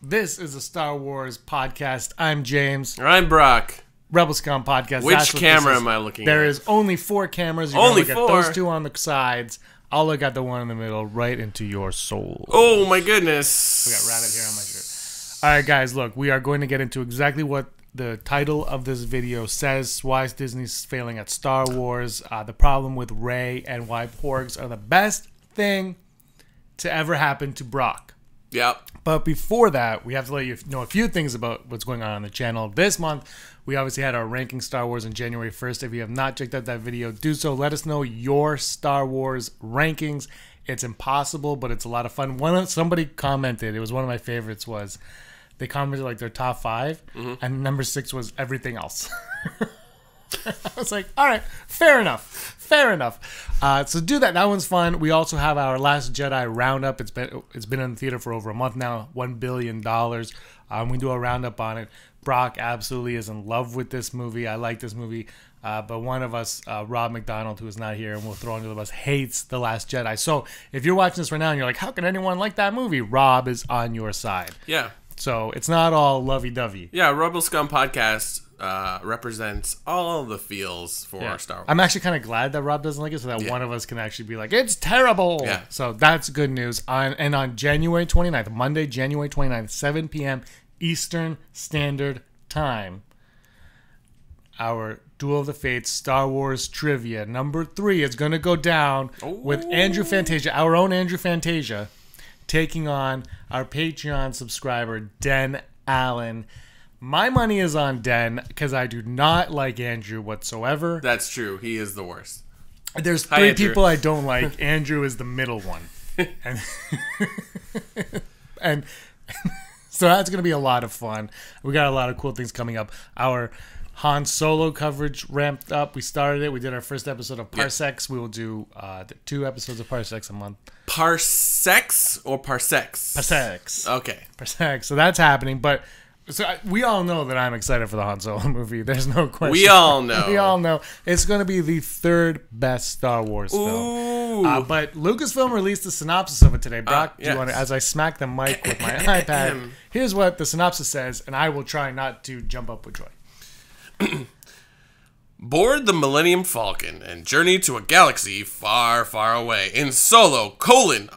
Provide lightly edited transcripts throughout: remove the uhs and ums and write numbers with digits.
This is a Star Wars podcast. I'm James. I'm Brock. Rebel Scum podcast. Which camera am I looking at? There is only 4 cameras. You're only look 4? At those 2 on the sides. I'll look at the one in the middle, right into your soul. Oh my goodness. We got rabbit hair on my shirt. All right, guys, look. We are going to get into exactly what the title of this video says. Why Disney's failing at Star Wars. The problem with Rey, and why porgs are the best thing to ever happen to Brock. Yep. But before that, we have to let you know a few things about what's going on the channel. This month, we obviously had our ranking Star Wars on January 1st. If you have not checked out that video, do so. Let us know your Star Wars rankings. It's impossible, but it's a lot of fun. Somebody commented, it was one of my favorites, was they commented like their top 5, and number 6 was everything else. I was like, all right, fair enough. So do that. That one's fun. We also have our Last Jedi roundup. It's been in the theater for over a month now. $1 billion. We do a roundup on it. Brock absolutely is in love with this movie. I like this movie. But one of us, Rob McDonald, who is not here and we'll throw under the bus, hates The Last Jedi. So if you're watching this right now and you're like, how can anyone like that movie? Rob is on your side. Yeah. So it's not all lovey-dovey. Yeah, Rebel Scum podcast represents all the feels for Star Wars. I'm actually kind of glad that Rob doesn't like it, so that one of us can actually be like, it's terrible. Yeah. So that's good news. On January 29th, Monday, January 29th, 7 p.m. Eastern Standard Time, our Duel of the Fates Star Wars Trivia number 3 is going to go down with Andrew Fantasia, our own Andrew Fantasia, taking on our Patreon subscriber, Den Allen. My money is on Den because I do not like Andrew whatsoever. That's true. He is the worst. There's 3 people I don't like. Andrew is the middle one. And so that's going to be a lot of fun. We got a lot of cool things coming up. Our Han Solo coverage ramped up. We started it. We did our first episode of Parsecs. We will do 2 episodes of Parsecs a month. Parsecs or Parsecs? Parsecs. Okay. Parsecs. So that's happening. But we all know that I'm excited for the Han Solo movie. There's no question. We all know. We all know. It's going to be the 3rd best Star Wars film. But Lucasfilm released the synopsis of it today. Brock, do you want to, as I smack the mic with my iPad, here's what the synopsis says, and I will try not to jump up with joy. Board the Millennium Falcon and journey to a galaxy far, far away in Solo,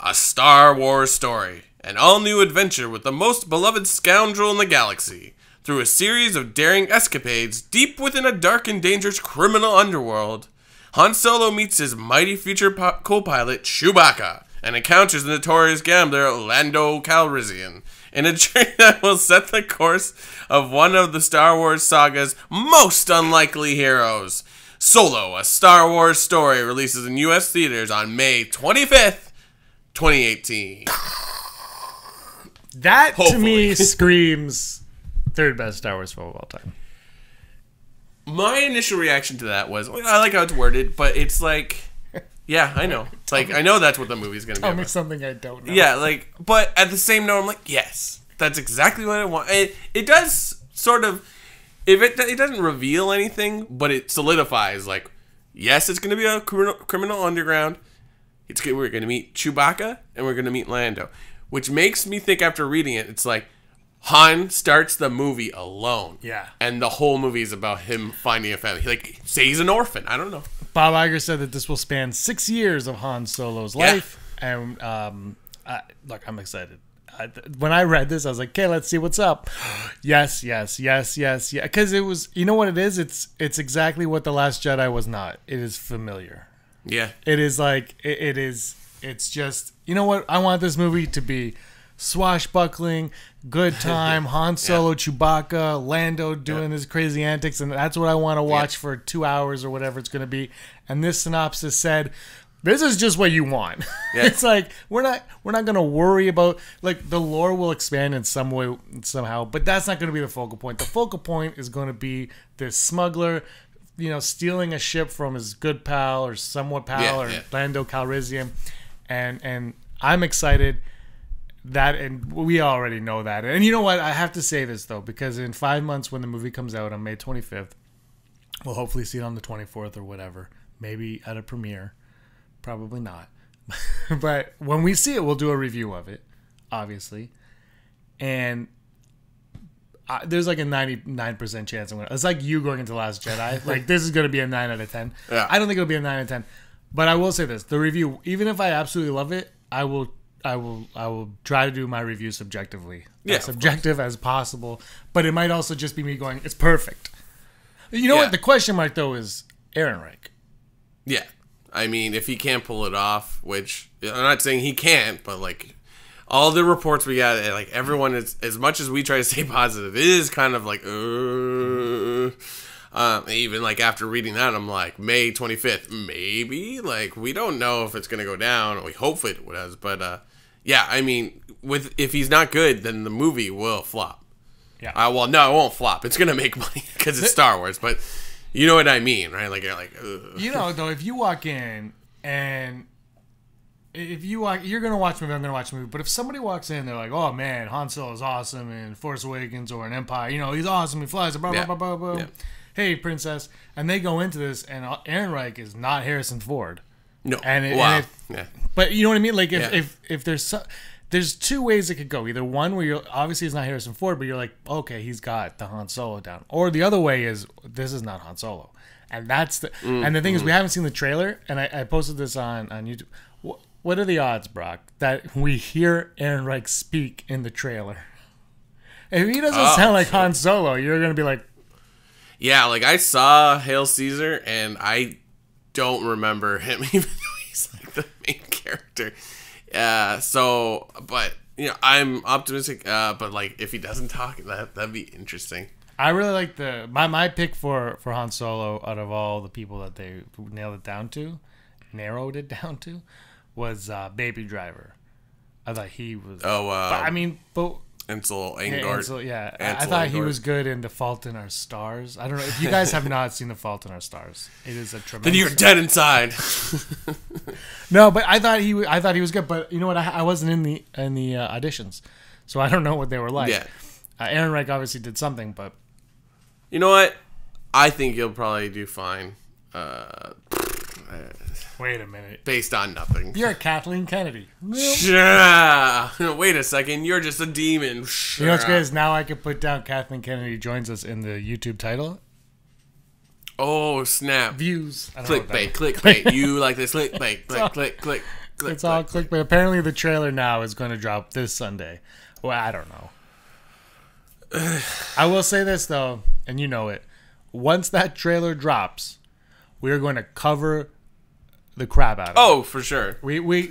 a Star Wars story. An all-new adventure with the most beloved scoundrel in the galaxy. Through a series of daring escapades deep within a dark and dangerous criminal underworld, Han Solo meets his mighty future co-pilot, Chewbacca, and encounters the notorious gambler, Lando Calrissian, in a journey that will set the course of one of the Star Wars saga's most unlikely heroes. Solo, a Star Wars story, releases in U.S. theaters on May 25th, 2018. That, to me, screams 3rd best Star Wars film of all time. My initial reaction to that was, I like how it's worded, but it's like, yeah, I know. It's like, I know that's what the movie's going to be Tell about. me something I don't know. Yeah, like, but at the same note, I'm like, yes, that's exactly what I want. It does sort of, it doesn't reveal anything, but it solidifies, like, yes, it's going to be a criminal underground. We're going to meet Chewbacca, and we're going to meet Lando. Which makes me think after reading it, it's like Han starts the movie alone. Yeah. And the whole movie is about him finding a family. Like, say he's an orphan. I don't know. Bob Iger said that this will span 6 years of Han Solo's life. And look, I'm excited. When I read this, I was like, okay, let's see what's up. Yes. Because it was, you know what it is? It's exactly what The Last Jedi was not. It is familiar. Yeah. It is like, it is... It's just, you know what? I want this movie to be swashbuckling, good time, Han Solo, Chewbacca, Lando doing his crazy antics, and that's what I want to watch for 2 hours or whatever it's going to be. And this synopsis said, this is just what you want. It's like, we're not going to worry about, like, the lore will expand in some way, somehow, but that's not going to be the focal point. The focal point is going to be this smuggler, you know, stealing a ship from his good pal or somewhat pal or Lando Calrissian. And I'm excited that, and we already know that. And you know what? I have to say this, though, because in 5 months when the movie comes out on May 25th, we'll hopefully see it on the 24th or whatever. Maybe at a premiere. Probably not. But when we see it, we'll do a review of it, obviously. And there's like a 99% chance I'm gonna. It's like you going into Last Jedi. Like this is gonna be a 9 out of 10. Yeah. I don't think it'll be a 9 out of 10. But I will say this: the review, even if I absolutely love it, I will try to do my review subjectively, as subjective as possible. But it might also just be me going, "It's perfect." You know what? The question mark though is Ehrenreich. Yeah, I mean, if he can't pull it off, which I'm not saying he can't, but like all the reports we got, like everyone is, as much as we try to stay positive, it is kind of like, even like after reading that, I'm like, May 25th, maybe, like we don't know if it's gonna go down. We hope it does, but yeah, I mean, if he's not good, then the movie will flop. Yeah. Well, no, it won't flop. It's gonna make money because it's Star Wars, but you know what I mean, right? Like you're like, ugh. You know, though, if you walk in and you're gonna watch the movie, I'm gonna watch the movie. But if somebody walks in, they're like, "Oh man, Han Solo is awesome in Force Awakens or in Empire. You know, he's awesome. He flies. Blah blah blah blah blah." Yeah. Hey, princess, and they go into this, and Ehrenreich is not Harrison Ford. No, yeah. But you know what I mean? Like if there's two ways it could go. Either one where you're obviously it's not Harrison Ford, but you're like, okay, he's got the Han Solo down. Or the other way is this is not Han Solo, and that's the and the thing is we haven't seen the trailer, and I posted this on YouTube. What are the odds, Brock, that we hear Ehrenreich speak in the trailer? If he doesn't sound like Han Solo, you're gonna be like, yeah, like I saw Hail Caesar, and I don't remember him, even though he's like the main character. So, but you know, I'm optimistic. But like, if he doesn't talk, that'd be interesting. I really like my pick for Han Solo out of all the people that they narrowed it down to, was Baby Driver. I thought he was. Ansel Elgort. Yeah, I thought he was good in The Fault in Our Stars. I don't know if you guys have not seen The Fault in Our Stars. It is a tremendous. Then you're dead inside. No, but I thought he was good. But you know what? I wasn't in the auditions, so I don't know what they were like. Yeah. Ehrenreich obviously did something, but you know what? I think he'll probably do fine. Wait a minute. Based on nothing. You're Kathleen Kennedy. Yeah. Wait a second. You're just a demon. You know what's great is now I can put down Kathleen Kennedy joins us in the YouTube title. Oh, snap. Views. Clickbait. You like this clickbait. Click. It's all clickbait. Apparently the trailer now is going to drop this Sunday. Well, I don't know. I will say this, though, and you know it. Once that trailer drops, we are going to cover the crap out of it. Oh, for sure.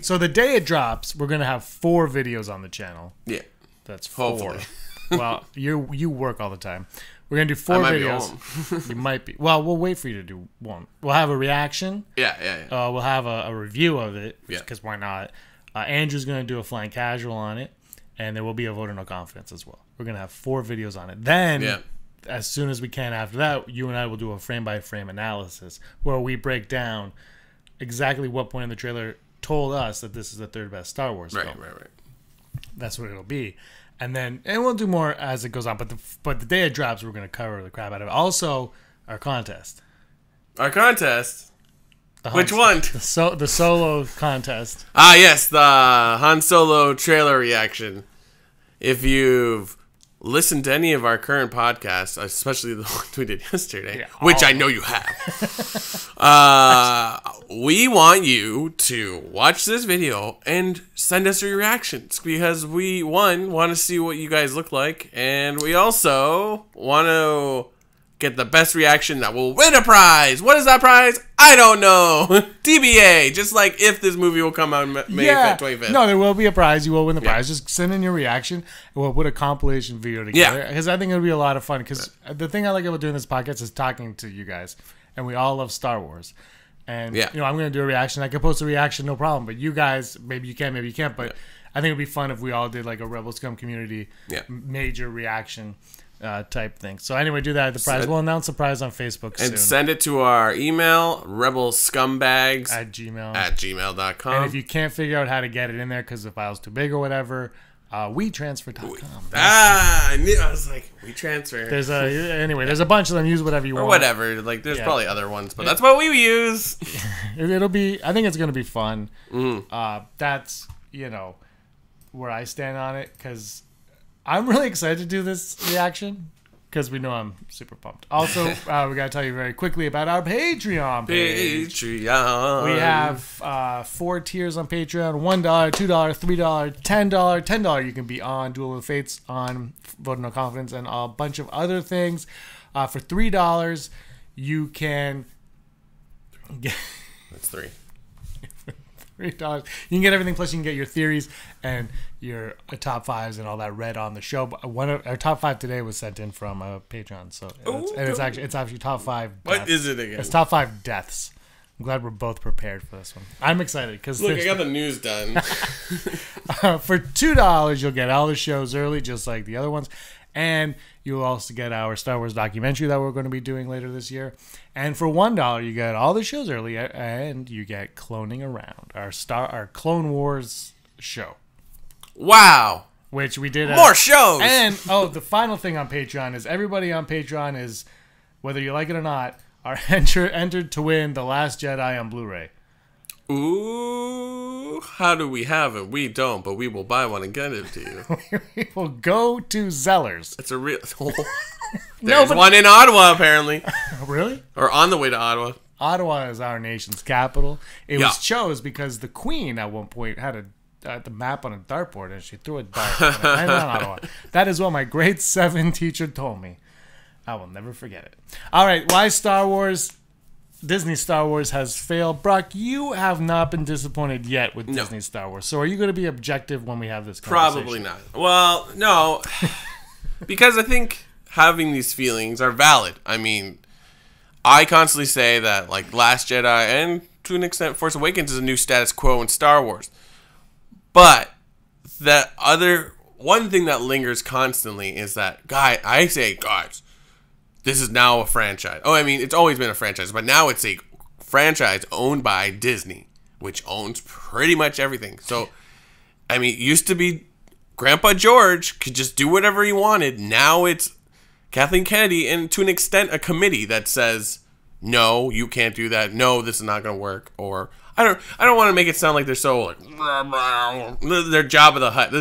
So the day it drops, we're going to have 4 videos on the channel. Yeah. That's 4. Hopefully. Well, you work all the time. We're going to do 4 videos. You might be. Well, we'll wait for you to do one. We'll have a reaction. Yeah. We'll have a review of it. Yeah. Because why not? Andrew's going to do a flying casual on it. And there will be a vote of no confidence as well. We're going to have 4 videos on it. Then, as soon as we can after that, you and I will do a frame-by-frame analysis where we break down exactly what point in the trailer told us that this is the 3rd best Star Wars film. Right. That's what it'll be. And we'll do more as it goes on. But the day it drops, we're going to cover the crap out of it. Also, our contest. Which one? The Solo contest. Yes, the Han Solo trailer reaction. If you've listened to any of our current podcasts, especially the one we did yesterday, which I know you have, we want you to watch this video and send us your reactions because we, one, want to see what you guys look like, and we also want to get the best reaction that will win a prize. What is that prize? I don't know. TBA. Just like if this movie will come out May 25th. No, there will be a prize. You will win the prize. Just send in your reaction, and we'll put a compilation video together. Because I think it'll be a lot of fun. Because the thing I like about doing this podcast is talking to you guys. And we all love Star Wars. And, you know, I'm going to do a reaction. I can post a reaction, no problem. But you guys, maybe you can, maybe you can't. But I think it would be fun if we all did like a Rebel Scum community major reaction type thing. So anyway, do that at the prize. We'll announce the prize on Facebook soon. And send it to our email, rebelscumbags at gmail.com. And if you can't figure out how to get it in there because the file's too big or whatever, WeTransfer.com. I was like, WeTransfer. There's a bunch of them. Use whatever you want. Or whatever. Like, there's probably other ones, but that's what we use. It'll be, I think it's going to be fun. That's, where I stand on it because I'm really excited to do this reaction because we know I'm super pumped. Also, we got to tell you very quickly about our Patreon page. Patreon. We have 4 tiers on Patreon: $1, $2, $3, $10. $10 you can be on Duel of the Fates, on Vote No Confidence, and a bunch of other things. For $3, you can get... That's 3. $3. You can get everything, plus you can get your theories and your top 5s and all that read on the show. But one of our top 5 today was sent in from Patreon, so it's actually top 5. What is it again? It's top 5 deaths. I'm glad we're both prepared for this one. I'm excited because look, I got the news done. For $2, you'll get all the shows early, just like the other ones, and you'll also get our Star Wars documentary that we're going to be doing later this year. And for $1, you get all the shows early, and you get Cloning Around, our Clone Wars show. Wow. Which we did. More shows. And, the final thing on Patreon is everybody on Patreon is, whether you like it or not, are entered to win The Last Jedi on Blu-ray. Ooh, how do we have it? We don't, but we will buy one and get it to you. We will go to Zellers. It's a real... There's one in Ottawa, apparently. Really? Or on the way to Ottawa. Ottawa is our nation's capital. It was chose because the Queen at one point had the map on a dartboard, and she threw a dart and it landed on Ottawa. That is what my grade 7 teacher told me. I will never forget it. All right, why Star Wars? Disney Star Wars has failed. Brock, you have not been disappointed yet with Disney Star Wars. So are you going to be objective when we have this conversation? Probably not. Well, no. Because I think having these feelings are valid. I mean, I constantly say that, like, Last Jedi and, to an extent, Force Awakens is a new status quo in Star Wars. But one thing that lingers constantly is that, guys, this is now a franchise. Oh, I mean, it's always been a franchise, but now it's a franchise owned by Disney, which owns pretty much everything. So, I mean, it used to be Grandpa George could just do whatever he wanted. Now it's Kathleen Kennedy and, to an extent, a committee that says, no, you can't do that. No, this is not going to work. Or, I don't want to make it sound like they're so, like, they're Jabba the Hutt.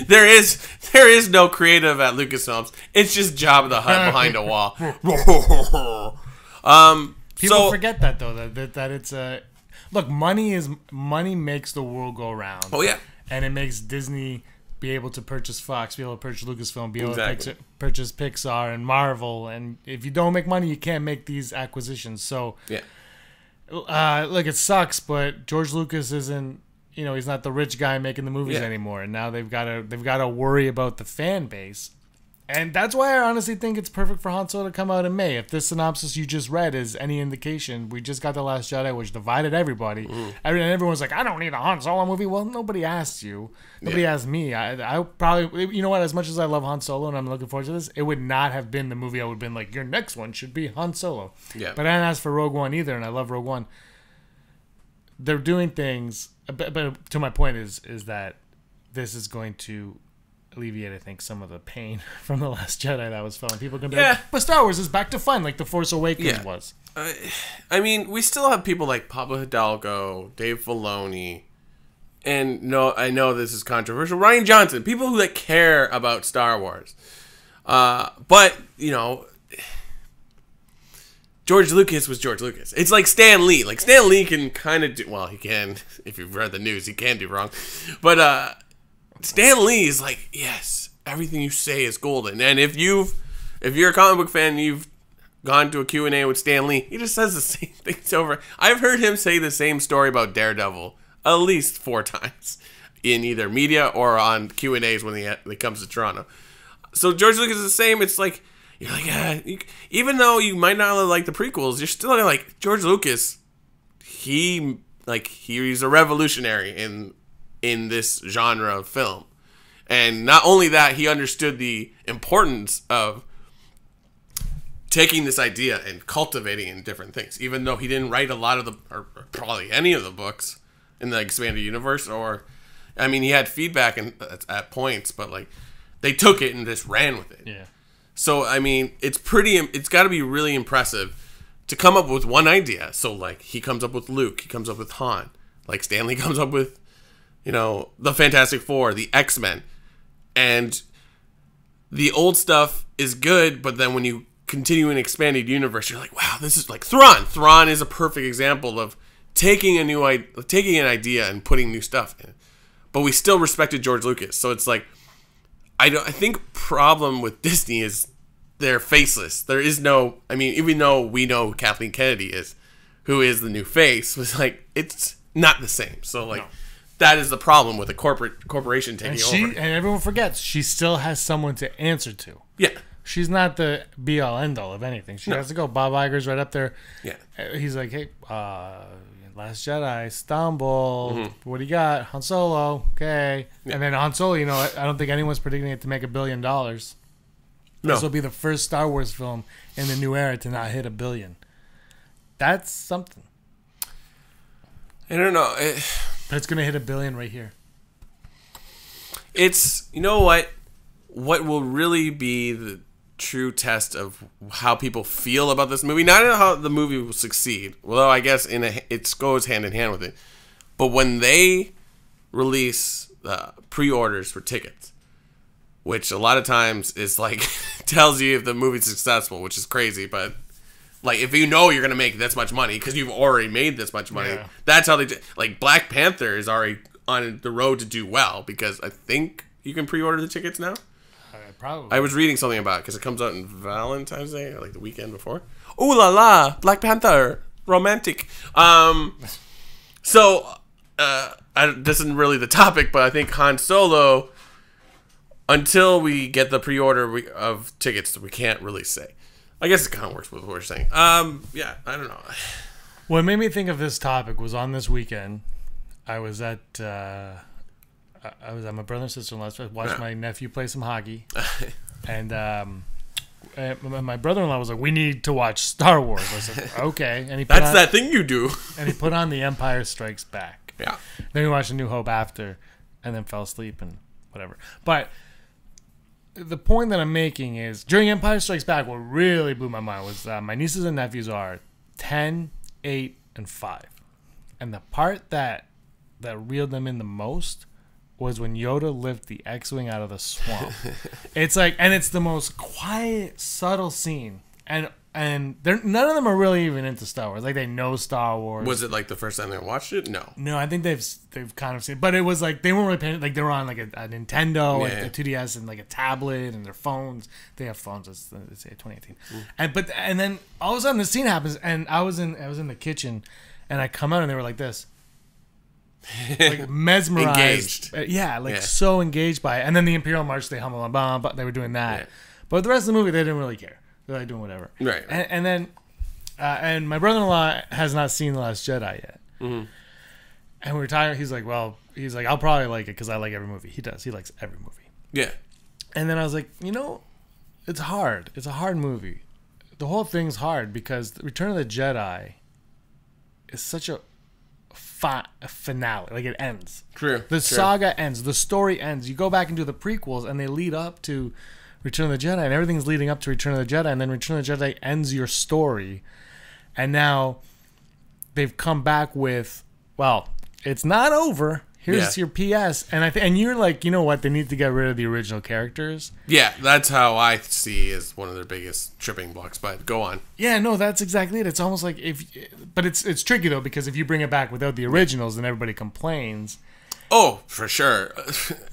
There is no creative at Lucasfilms. It's just Jabba the Hutt behind a wall. People forget that, though, that it's a look. Money makes the world go round. Oh yeah, and it makes Disney be able to purchase Fox, be able to purchase Lucasfilm, be able to purchase Pixar and Marvel. And if you don't make money, you can't make these acquisitions. So yeah, look, it sucks, but George Lucas isn't. He's not the rich guy making the movies anymore, and now they've got to worry about the fan base, and that's why I honestly think it's perfect for Han Solo to come out in May. If this synopsis you just read is any indication, we just got The Last Jedi, which divided everybody. Everyone's like, I don't need a Han Solo movie. Well, nobody asked you. Nobody asked me. I probably, you know what? As much as I love Han Solo and I'm looking forward to this, it would not have been the movie I would have been like, your next one should be Han Solo. Yeah. But I didn't ask for Rogue One either, and I love Rogue One. They're doing things. But to my point is that this is going to alleviate, I think, some of the pain from The Last Jedi that was felt. People can be like, but Star Wars is back to fun like The Force Awakens was. I mean, we still have people like Pablo Hidalgo, Dave Filoni, and I know this is controversial, Rian Johnson, people who care about Star Wars. But, George Lucas was George Lucas. It's like Stan Lee. Like, Stan Lee can kind of do... Well, he can. If you've read the news, he can do wrong. But Stan Lee is like, yes, everything you say is golden. And if you're a comic book fan and you've gone to a Q&A with Stan Lee, he just says the same things over. I've heard him say the same story about Daredevil at least 4 times in either media or on Q&As when he comes to Toronto. So George Lucas is the same. It's like... You're like, even though you might not like the prequels, you're still like, George Lucas, he's a revolutionary in this genre of film. And not only that, he understood the importance of taking this idea and cultivating it in different things. Even though he didn't write a lot of or probably any of the books in the expanded universe, he had feedback at points, but like, they took it and just ran with it. Yeah. So, it's got to be really impressive to come up with one idea. So, like, he comes up with Luke, he comes up with Han. Like, Stanley comes up with, the Fantastic Four, the X-Men. And the old stuff is good, but then when you continue an expanded universe, you're like, wow, this is like Thrawn. Thrawn is a perfect example of taking an idea and putting new stuff in. But we still respected George Lucas. So it's like, I think problem with Disney is they're faceless. There is no, I mean, even though we know Kathleen Kennedy who is the new face, was like, it's not the same. So like, that is the problem with a corporation taking over. And everyone forgets, she still has someone to answer to. Yeah. She's not the be-all, end-all of anything. She has to go. Bob Iger's right up there. Yeah. He's like, hey, Last Jedi, stumble. What do you got? Han Solo. Okay. Yeah. And then Han Solo, you know, I don't think anyone's predicting it to make $1 billion. No. This will be the first Star Wars film in the new era to not hit $1 billion. That's something. I don't know. But it's going to hit $1 billion right here. It's, you know what? What will really be the true test of how people feel about this movie, not how the movie will succeed, although I guess it goes hand in hand with it, but when they release pre-orders for tickets, which a lot of times is like tells you if the movie's successful, which is crazy, but like if you know you're gonna make this much money because you've already made this much money, that's how they do. Like Black Panther is already on the road to do well because I think you can pre-order the tickets now. Probably. I was reading something about it because it comes out on Valentine's Day, or like the weekend before. Ooh la la, Black Panther, romantic. So this isn't really the topic, but I think Han Solo, until we get the pre-order of tickets, we can't really say. I guess it kind of works with what we're saying. Yeah, I don't know. What made me think of this topic was on this weekend. I was at my brother and sister-in-law's. Watched my nephew play some hockey, and my brother-in-law was like, "We need to watch Star Wars." I was like, "Okay," and that's that thing you do. And he put on The Empire Strikes Back. Yeah. Then we watched A New Hope after, and then fell asleep and whatever. But the point that I'm making is, during Empire Strikes Back, what really blew my mind was my nieces and nephews are 10, 8, and 5, and the part that reeled them in the most was when Yoda lifted the X-Wing out of the swamp. It's like, and it's the most quiet, subtle scene. And none of them are really even into Star Wars. Like, they know Star Wars. Was it like the first time they watched it? No. No, I think they've kind of seen it. But it was like, they weren't really paying, like, they were on like a Nintendo, like a 2DS and like a tablet and their phones. They have phones, let's say 2018. And then all of a sudden the scene happens and I was in the kitchen and I come out and they were like this. Like mesmerized, engaged. So engaged by it. And then the Imperial March, they hum along, but they were doing that. But the rest of the movie, they didn't really care. They're like doing whatever. Right. And then, and my brother-in-law has not seen The Last Jedi yet. And we were talking. He's like, I'll probably like it because I like every movie. He does. He likes every movie. Yeah. And then I was like, it's hard. It's a hard movie. The whole thing's hard because Return of the Jedi is such a finale. Like, it ends. True. The saga ends. The story ends. You go back and do the prequels and they lead up to Return of the Jedi, and everything's leading up to Return of the Jedi, and then Return of the Jedi ends your story. And now they've come back with, well, it's not over. Here's your PS. And you're like, you know what? They need to get rid of the original characters. Yeah, that's how I see as one of their biggest tripping blocks. But go on. Yeah, no, that's exactly it. It's almost like but it's tricky though, because if you bring it back without the originals, then everybody complains. Oh, for sure.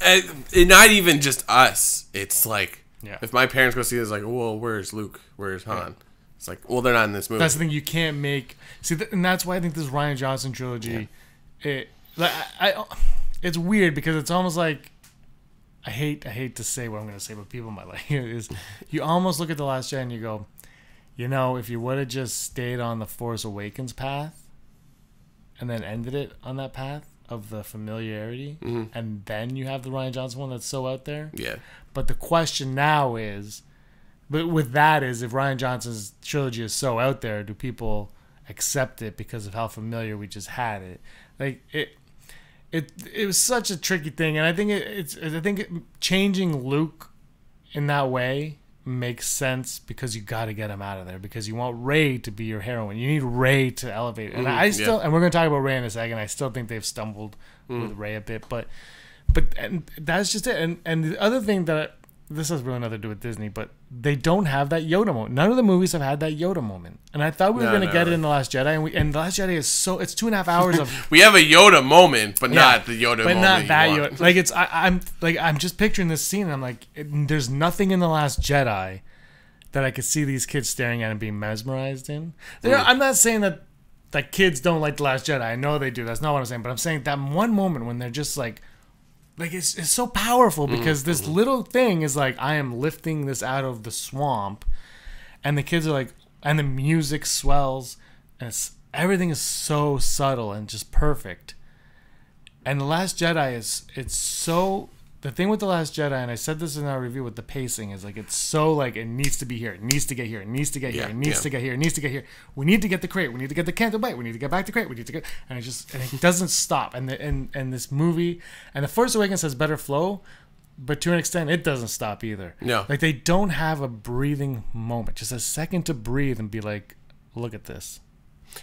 And not even just us. It's like, if my parents go see this, like, well, where's Luke? Where's Han? Yeah. It's like, well, they're not in this movie. That's the thing. You can't make... See, and that's why I think this Rian Johnson trilogy... Yeah. It's weird because it's almost like... I hate to say what I'm going to say, but people might like it. Is you almost look at The Last Jedi and you go, if you would have just stayed on the Force Awakens path and then ended it on that path of the familiarity, and then you have the Rian Johnson one that's so out there. Yeah. But the question now is, if Rian Johnson's trilogy is so out there, do people accept it because of how familiar we just had it? Like it was such a tricky thing, and I think changing Luke in that way makes sense because you got to get him out of there because you want Rey to be your heroine. You need Rey to elevate, and and we're going to talk about Rey in a second. I still think they've stumbled with Rey a bit, but and that's just it. And the other thing that this has really nothing to do with Disney, but they don't have that Yoda moment. None of the movies have had that Yoda moment, and I thought we were going to get it in The Last Jedi, and The Last Jedi is it's 2.5 hours of. We have a Yoda moment, but not the Yoda moment. But not that Yoda. Like I'm just picturing this scene, and I'm like, there's nothing in The Last Jedi that I could see these kids staring at and being mesmerized in. I'm not saying that kids don't like The Last Jedi. I know they do. That's not what I'm saying. But I'm saying that one moment when they're just like it's so powerful because this little thing is like, I am lifting this out of the swamp, and the kids are like, and the music swells, and everything is so subtle and just perfect. And The Last Jedi it's so. The thing with The Last Jedi, and I said this in our review with the pacing, is like it's so like it needs to be here, it needs to get here, it needs to get here, it needs to get here, it needs to get here. We need to get the crate, we need to get the Canto Bight, we need to get back to crate, we need to get, and it doesn't stop. And this movie, and The Force Awakens has better flow, but to an extent it doesn't stop either. No, like they don't have a breathing moment, just a second to breathe and be like, look at this.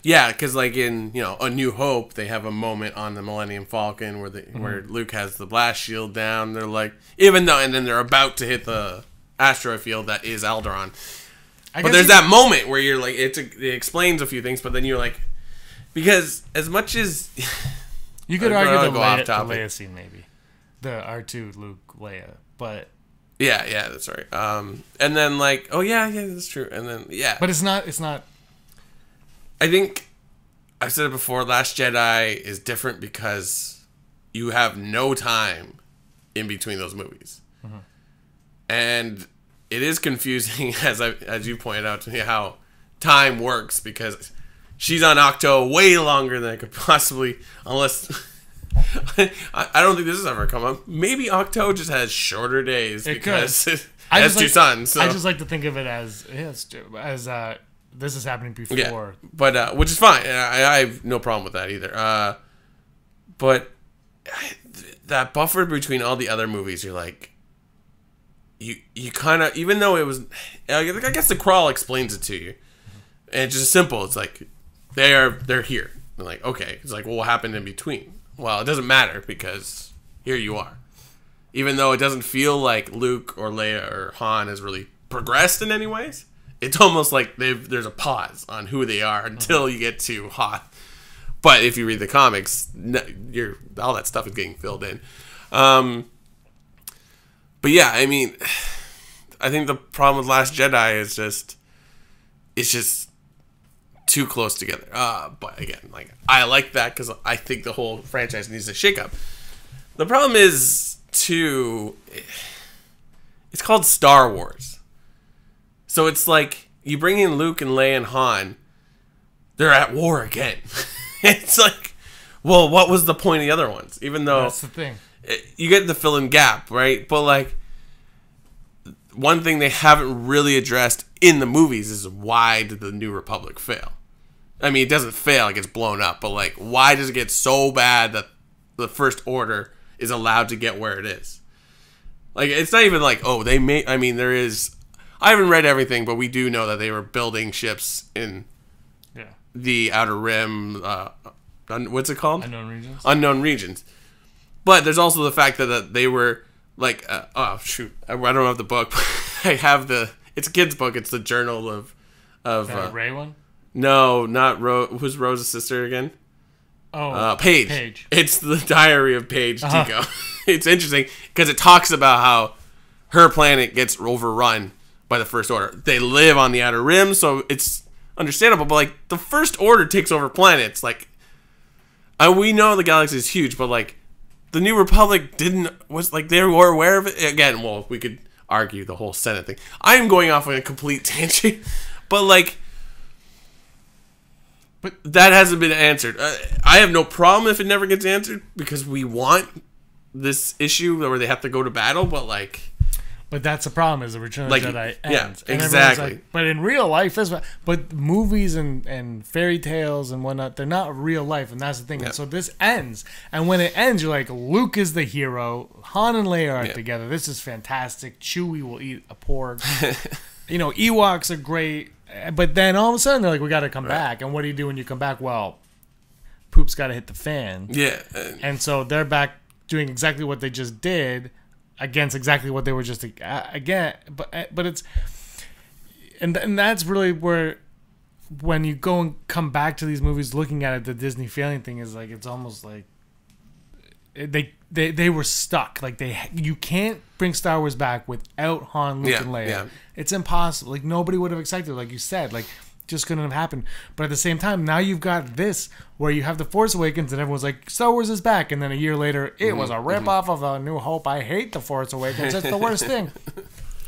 Yeah, because like in A New Hope, they have a moment on the Millennium Falcon where Luke has the blast shield down. They're like, and then they're about to hit the asteroid field that is Alderaan. But there's that moment where you're like, it explains a few things, but then you're like, because as much as you could argue the Leia scene, maybe the R2 Luke Leia, but yeah, that's right. And then like, oh yeah, that's true. And then but it's not. I think I've said it before, Last Jedi is different because you have no time in between those movies. Mm-hmm. And it is confusing, as you pointed out to me, how time works, because she's on Octo way longer than I could possibly, unless... I don't think this has ever come up. Maybe Octo just has shorter days because it has two sons. So. I just like to think of it as this is happening before. Yeah, but which is fine. I have no problem with that either. But that buffer between all the other movies, you're like, you kind of, even though it was, I guess the crawl explains it to you, and it's just simple. It's like they're here. And like, okay, it's like, well, what happened in between? Well, it doesn't matter because here you are. Even though it doesn't feel like Luke or Leia or Han has really progressed in any ways. It's almost like there's a pause on who they are until you get to Hoth. But if you read the comics, all that stuff is getting filled in. But yeah, I mean, I think the problem with Last Jedi is it's just too close together. But again, like, I like that because I think the whole franchise needs a shakeup. The problem is, too, it's called Star Wars. So it's like, you bring in Luke and Leia and Han, they're at war again. It's like, well, what was the point of the other ones? Even though... That's the thing. You get the fill in gap, right? But like, one thing they haven't really addressed in the movies is, why did the New Republic fail? I mean, it doesn't fail, it gets blown up, but like, why does it get so bad that the First Order is allowed to get where it is? Like, it's not even like, oh, they may... I mean, there is... I haven't read everything, but we do know that they were building ships in the Outer Rim. What's it called? Unknown regions. But there's also the fact that they were like, oh shoot, I don't have the book. I have it's a kid's book. It's the journal of Ray one. No, not Rose. Who's Rose's sister again? Oh, Paige. It's the diary of Paige Tico. It's interesting because it talks about how her planet gets overrun by the First Order. They live on the Outer Rim, so it's understandable, but like, the First Order takes over planets. Like, we know the galaxy is huge, but like, the New Republic they were aware of it. Again, well, we could argue the whole Senate thing. I am going off on a complete tangent, but like, that hasn't been answered. I have no problem if it never gets answered, because we want this issue where they have to go to battle, but like... But that's the problem, is the Return of the Jedi ends. Yeah, exactly. Like, but in real life, but movies and fairy tales and whatnot, they're not real life, and that's the thing. Yeah. And so this ends, and when it ends, you're like, Luke is the hero, Han and Leia are together. This is fantastic. Chewie will eat a porg. Ewoks are great, but then all of a sudden they're like, we got to come back. And what do you do when you come back? Well, poop's got to hit the fan. Yeah. And so they're back doing exactly what they just did against exactly what they were just again. But it's and that's really where when you go and come back to these movies, looking at it, the Disney failing thing is like it's almost like they were stuck. Like you can't bring Star Wars back without Han, Luke, and Leia. Yeah. It's impossible. Like nobody would have expected. Like you said, like just couldn't have happened. But at the same time, now you've got this where you have the Force Awakens and everyone's like, Star Wars is back, and then a year later, it was a ripoff of A New Hope. I hate the Force Awakens. It's the worst thing.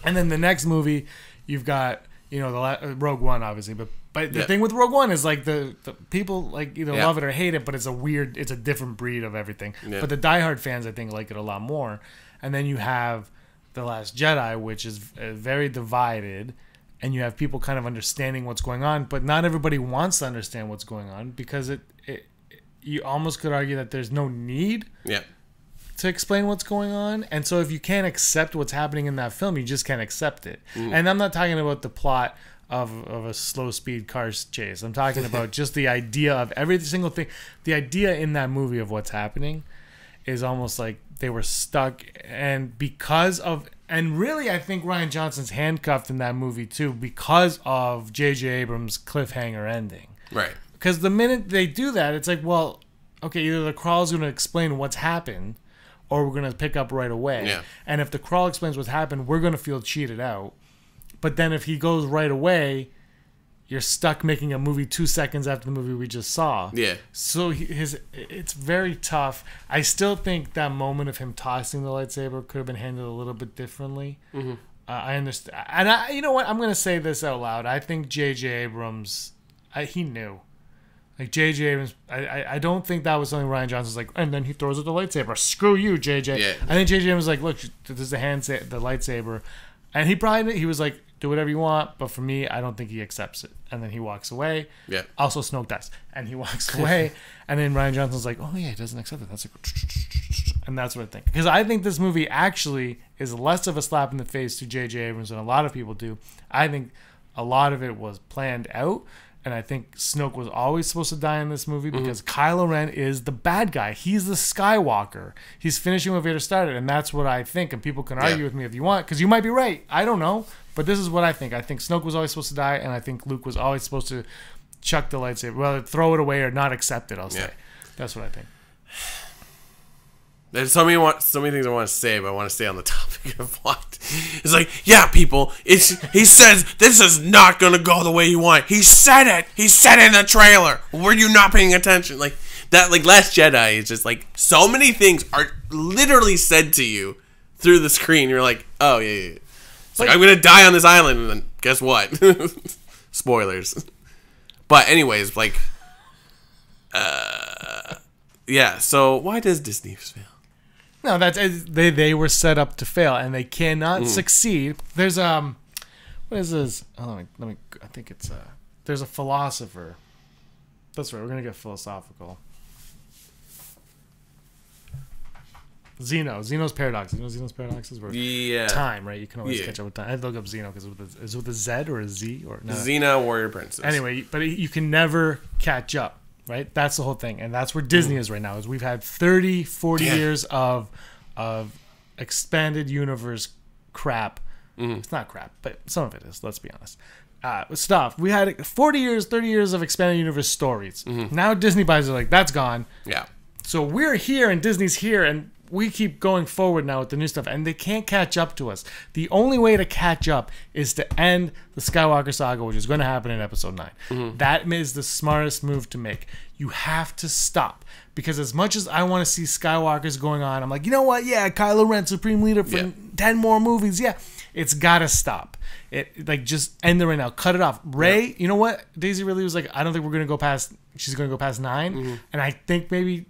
And then the next movie, you've got the Rogue One, obviously, but the thing with Rogue One is like the people like either love it or hate it, but it's a different breed of everything. Yeah. But the diehard fans, I think, like it a lot more. And then you have The Last Jedi, which is very divided, and you have people kind of understanding what's going on, but not everybody wants to understand what's going on because you almost could argue that there's no need to explain what's going on. And so if you can't accept what's happening in that film, you just can't accept it. And I'm not talking about the plot of a slow speed car chase. I'm talking about just the idea of every single thing. The idea in that movie of what's happening is almost like they were stuck, and really I think Rian Johnson's handcuffed in that movie too because of J.J. Abrams' cliffhanger ending. Right. Because the minute they do that, it's like, well, okay, either the crawl's going to explain what's happened or we're going to pick up right away. Yeah. And if the crawl explains what's happened, we're going to feel cheated out. But then if he goes right away, you're stuck making a movie 2 seconds after the movie we just saw. Yeah. So it's very tough. I still think that moment of him tossing the lightsaber could have been handled a little bit differently. Mm-hmm. I understand. And you know what? I'm going to say this out loud. I think J.J. Abrams, he knew. Like J.J. Abrams, I don't think that was something Rian Johnson's like, and then he throws it the lightsaber. Screw you, J.J. Yeah. I think J.J. Abrams was like, look, this is the lightsaber. And he was like, do whatever you want, but for me, I don't think he accepts it. And then he walks away. Yeah. Also, Snoke dies. And he walks away. And then Rian Johnson's like, oh, yeah, he doesn't accept it. That's like, and that's what I think. Because I think this movie actually is less of a slap in the face to J.J. Abrams than a lot of people do. I think a lot of it was planned out. And I think Snoke was always supposed to die in this movie because Kylo Ren is the bad guy. He's the Skywalker. He's finishing what Vader started, and that's what I think. And people can argue with me if you want, because you might be right. I don't know. But this is what I think. I think Snoke was always supposed to die, and I think Luke was always supposed to chuck the lightsaber. Well, throw it away or not accept it, I'll say. That's what I think. There's so many things I want to say, but I want to stay on the topic of what. It's like, yeah, people, he says this is not going to go the way you want. He said it. He said it in the trailer. Were you not paying attention? Like, that, like, Last Jedi is just, like, so many things are literally said to you through the screen. You're like, oh, yeah. It's like, I'm going to die on this island, and then guess what? Spoilers. But anyways, like, yeah, so why does Disney fail? No, they were set up to fail, and they cannot succeed. There's what is this? Oh, let me. I think it's there's a philosopher. That's right. We're gonna get philosophical. Zeno's paradox. You know Zeno's paradox is where time, right? You can always catch up with time. I had to look up Zeno because is it with a Z or a Z or no? Xena, warrior princess. Anyway, but you can never catch up. Right? That's the whole thing. And that's where Disney is right now. Is we've had 30, 40 years of expanded universe crap. It's not crap, but some of it is, let's be honest. Stuff. We had 40 years, 30 years of expanded universe stories. Now Disney buys it like, that's gone. Yeah. So we're here and Disney's here and we keep going forward now with the new stuff, and they can't catch up to us. The only way to catch up is to end the Skywalker saga, which is going to happen in Episode 9. That is the smartest move to make. You have to stop, because as much as I want to see Skywalkers going on, I'm like, you know what? Yeah, Kylo Ren, Supreme Leader for 10 more movies. Yeah, it's got to stop. Just end it right now. Cut it off. Rey, you know what? Daisy Ridley was like, I don't think we're going to go past. She's going to go past 9, and I think maybe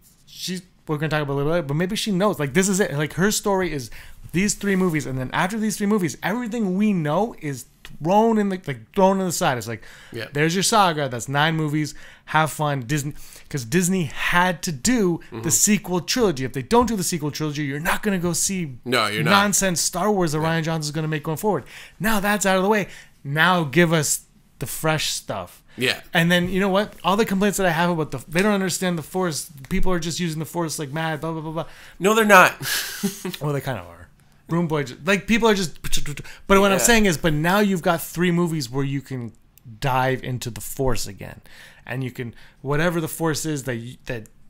we're going to talk about it a little bit, but maybe she knows. Like, this is it. Like, her story is these 3 movies, and then after these 3 movies, everything we know is thrown in the side. It's like, there's your saga. That's 9 movies. Have fun, Disney, because Disney had to do the sequel trilogy. If they don't do the sequel trilogy, you're not going to go see nonsense Star Wars that Rian Johnson is going to make going forward. Now that's out of the way. Now give us the fresh stuff. Yeah. And then, you know what? All the complaints that I have about they don't understand the Force. People are just using the Force like mad, blah, blah, blah, blah. No, they're not. Well, they kind of are. Broom Boy, like, people are just... But what I'm saying is, but now you've got 3 movies where you can dive into the Force again. And you can... Whatever the Force is that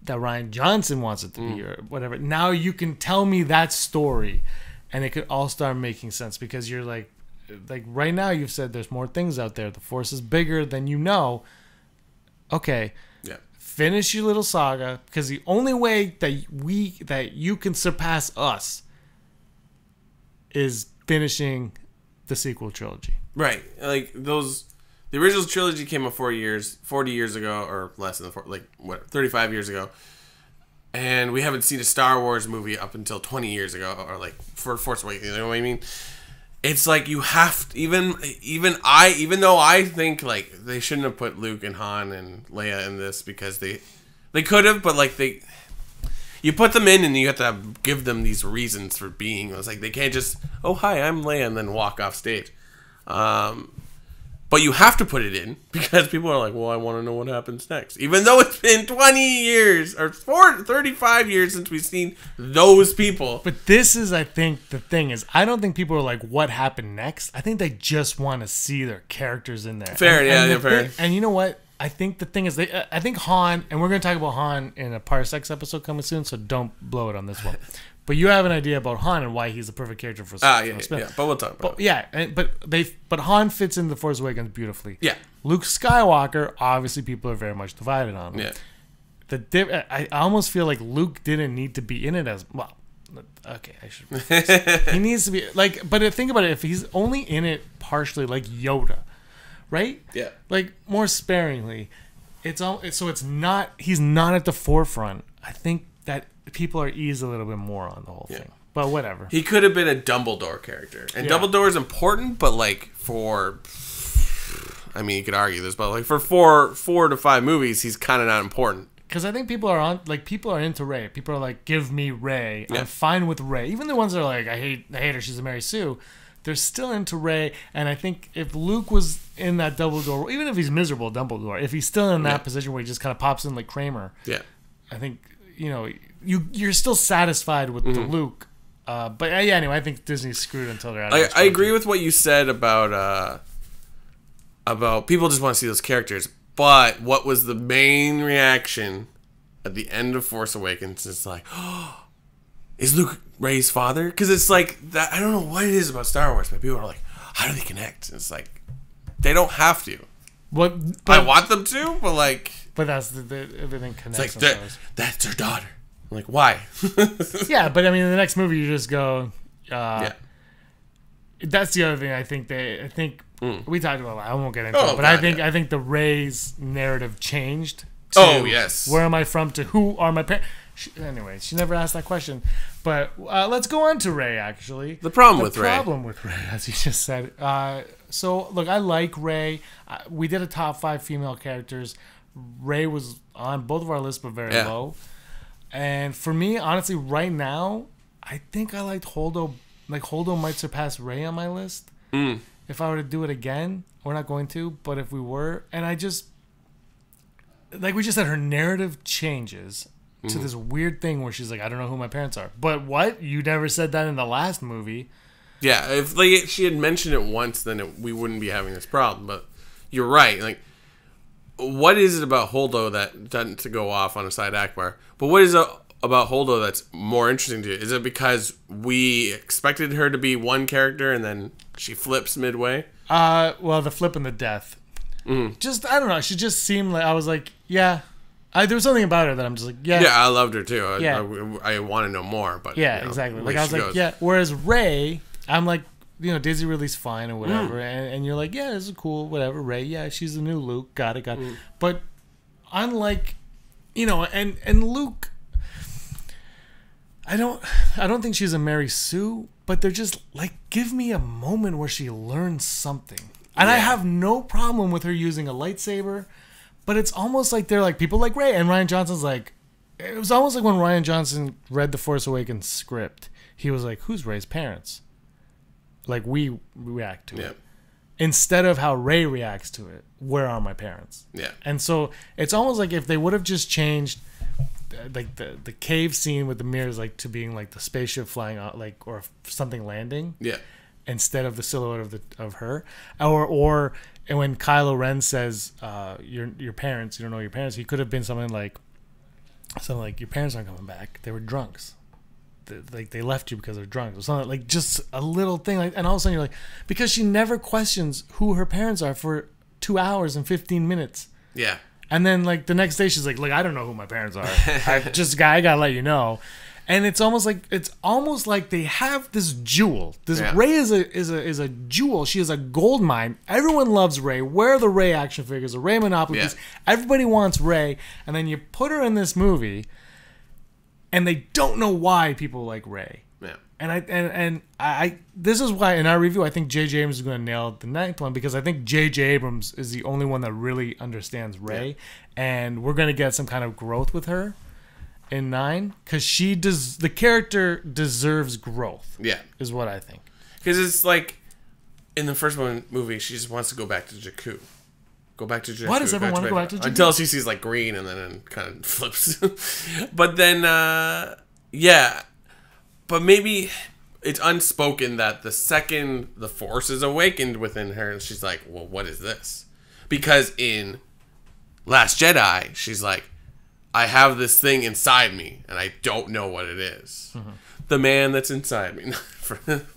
Rian Johnson wants it to be, or whatever. Now you can tell me that story, and it could all start making sense, because you're like right now you've said there's more things out there. The Force is bigger than you know. Okay. Yeah. Finish your little saga, because the only way that you can surpass us is finishing the sequel trilogy. Right. Like the original trilogy came out 40 years ago, or less than 35 years ago. And we haven't seen a Star Wars movie up until 20 years ago, or like for Force Awakens, you know what I mean? It's like you have to, even though I think like they shouldn't have put Luke and Han and Leia in this, because they could have, but like you put them in and you have to give them these reasons for being. It's like they can't just, oh hi, I'm Leia, and then walk off stage. But you have to put it in, because people are like, well, I want to know what happens next. Even though it's been 20 years or 35 years since we've seen those people. But this is, I think, the thing is, I don't think people are like, what happened next? I think they just want to see their characters in there. Fair, fair. And you know what? I think the thing is, I think Han, and we're going to talk about Han in a Parsecs episode coming soon, so don't blow it on this one. But you have an idea about Han and why he's the perfect character for yeah. But we'll talk about it. But Han fits in The Force Awakens beautifully. Yeah. Luke Skywalker, obviously people are very much divided on him. Yeah. I almost feel like Luke didn't need to be in it as well. Okay, I should. He needs to be like, but think about it. If he's only in it partially, like Yoda, right? Yeah. Like more sparingly, it's not. He's not at the forefront. I think that people are eased a little bit more on the whole thing. But whatever. He could have been a Dumbledore character. And Dumbledore is important, but like I mean, you could argue this, but like for 4 to 5 movies, he's kind of not important. Because I think people are into Rey. People are like, give me Rey. I'm fine with Rey. Even the ones that are like, I hate her, she's a Mary Sue. They're still into Rey. And I think if Luke was in that Dumbledore, even if he's miserable Dumbledore, if he's still in that position where he just kind of pops in like Kramer, I think, you know, you're still satisfied with the Luke. But anyway, I think Disney's screwed until they're out of I agree with what you said about people just want to see those characters. But what was the main reaction at the end of Force Awakens? It's like, oh, is Luke Rey's father? Because it's like that. I don't know what it is about Star Wars, but people are like, how do they connect? And it's like they don't have to. But I want them to, but like. But that's everything connects. It's like that's her daughter. I'm like, why? Yeah, but I mean, in the next movie, you just go. That's the other thing. I think we talked about. I won't get into it, but I think the Rey's narrative changed. To where am I from? To who are my parents? Anyway, she never asked that question. But let's go on to Rey. Actually, the problem with Rey, as you just said. So look, I like Rey. We did a top 5 female characters. Rey was on both of our lists, but very low. And for me, honestly, right now, I think I liked Holdo. Like, Holdo might surpass Rey on my list. If I were to do it again. We're not going to, but if we were. And I just... Like we just said, her narrative changes to this weird thing where she's like, I don't know who my parents are. But what? You never said that in the last movie. Yeah, if she had mentioned it once, then we wouldn't be having this problem. But you're right. Like, what is it about Holdo that doesn't to go off on a side Akbar? But what is it about Holdo that's more interesting to you? Is it because we expected her to be one character and then she flips midway? Well, the flip and the death. Just, I don't know. She just seemed like, I was like, there was something about her that I'm just like, Yeah, I loved her too. I want to know more. But exactly. Like I was like, Whereas Rey, I'm like, Daisy Ridley's fine or whatever, and you're like, this is cool, whatever. Rey, she's the new Luke, got it. But unlike, and Luke, I don't think she's a Mary Sue, but they're just like, give me a moment where she learns something, and I have no problem with her using a lightsaber, but it's almost like they're like people like Rey, and Rian Johnson's like, it was almost like when Rian Johnson read the Force Awakens script, he was like, who's Rey's parents? Like we react to it. instead of how Rey reacts to it. Where are my parents? Yeah. And so it's almost like if they would have just changed like the cave scene with the mirrors like to being like the spaceship flying out like or something landing. Yeah. Instead of the silhouette of her, or and when Kylo Ren says your parents, you don't know your parents, he could have been something like your parents aren't coming back. They were drunks. They left you because they're drunk or something, like just a little thing like, and all of a sudden you're like, because she never questions who her parents are for 2 hours and 15 minutes. Yeah. And then like the next day she's like I don't know who my parents are. I gotta let you know. And it's almost like they have this jewel. This Rey is a jewel. She is a gold mine. Everyone loves Rey. Where are the Rey action figures? The Rey Monopoly piece. Everybody wants Rey. And then you put her in this movie, and they don't know why people like Rey. Yeah. And I this is why in our review I think J.J. Abrams is going to nail the ninth one, because I think J.J. Abrams is the only one that really understands Rey, and we're going to get some kind of growth with her in 9, because the character deserves growth. Yeah, is what I think. Because it's like in the first movie, she just wants to go back to Jakku. Why does everyone want to go back to Jakku? Until she sees like green and then it kind of flips. But then, yeah. But maybe it's unspoken that the second the Force is awakened within her, and she's like, well, what is this? Because in Last Jedi, she's like, I have this thing inside me, and I don't know what it is. Mm-hmm. The man that's inside me.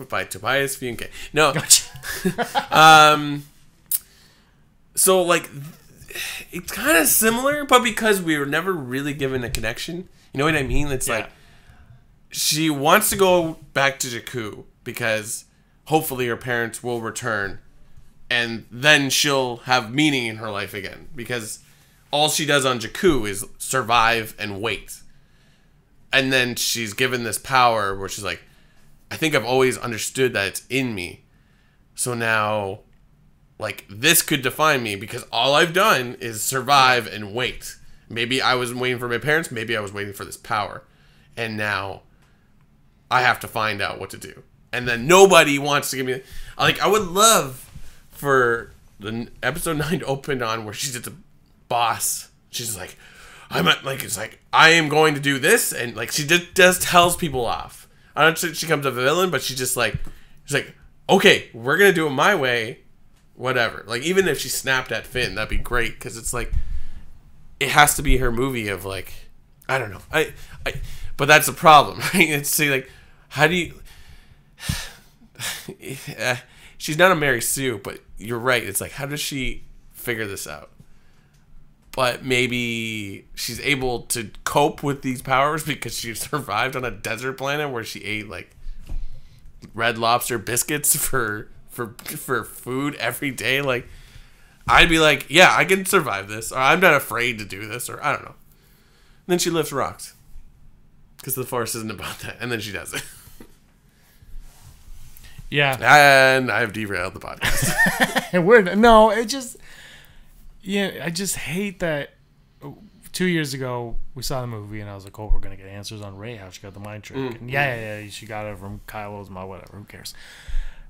By Tobias Funke. No. Gotcha. So, like, it's kind of similar, but because we were never really given a connection. You know what I mean? It's like, she wants to go back to Jakku because hopefully her parents will return, and then she'll have meaning in her life again. Because all she does on Jakku is survive and wait. And then she's given this power where she's like, I think I've always understood that it's in me. So now, like, this could define me because all I've done is survive and wait. Maybe I was waiting for my parents. Maybe I was waiting for this power. And now I have to find out what to do. And then nobody wants to give me... Like, I would love for the episode 9 to open on where she's at the boss. She's like, it's like, I am going to do this, and like she just tells people off. I don't think she becomes a villain, but she's like, okay, we're gonna do it my way, whatever. Like, even if she snapped at Finn, that'd be great, because it's like, it has to be her movie of like, I don't know, but that's the problem, right? It's like, how do you? She's not a Mary Sue, but you're right. It's like, how does she figure this out? But maybe she's able to cope with these powers because she survived on a desert planet where she ate like Red Lobster biscuits for food every day. Like, I'd be like, yeah, I can survive this, or I'm not afraid to do this, or I don't know. And then she lifts rocks because the Force isn't about that, and then she does it. Yeah, and I've derailed the podcast. I just hate that 2 years ago we saw the movie and I was like, oh, we're going to get answers on Rey, how she got the mind trick. Mm-hmm. And yeah, she got it from Kylo's mom, whatever, who cares.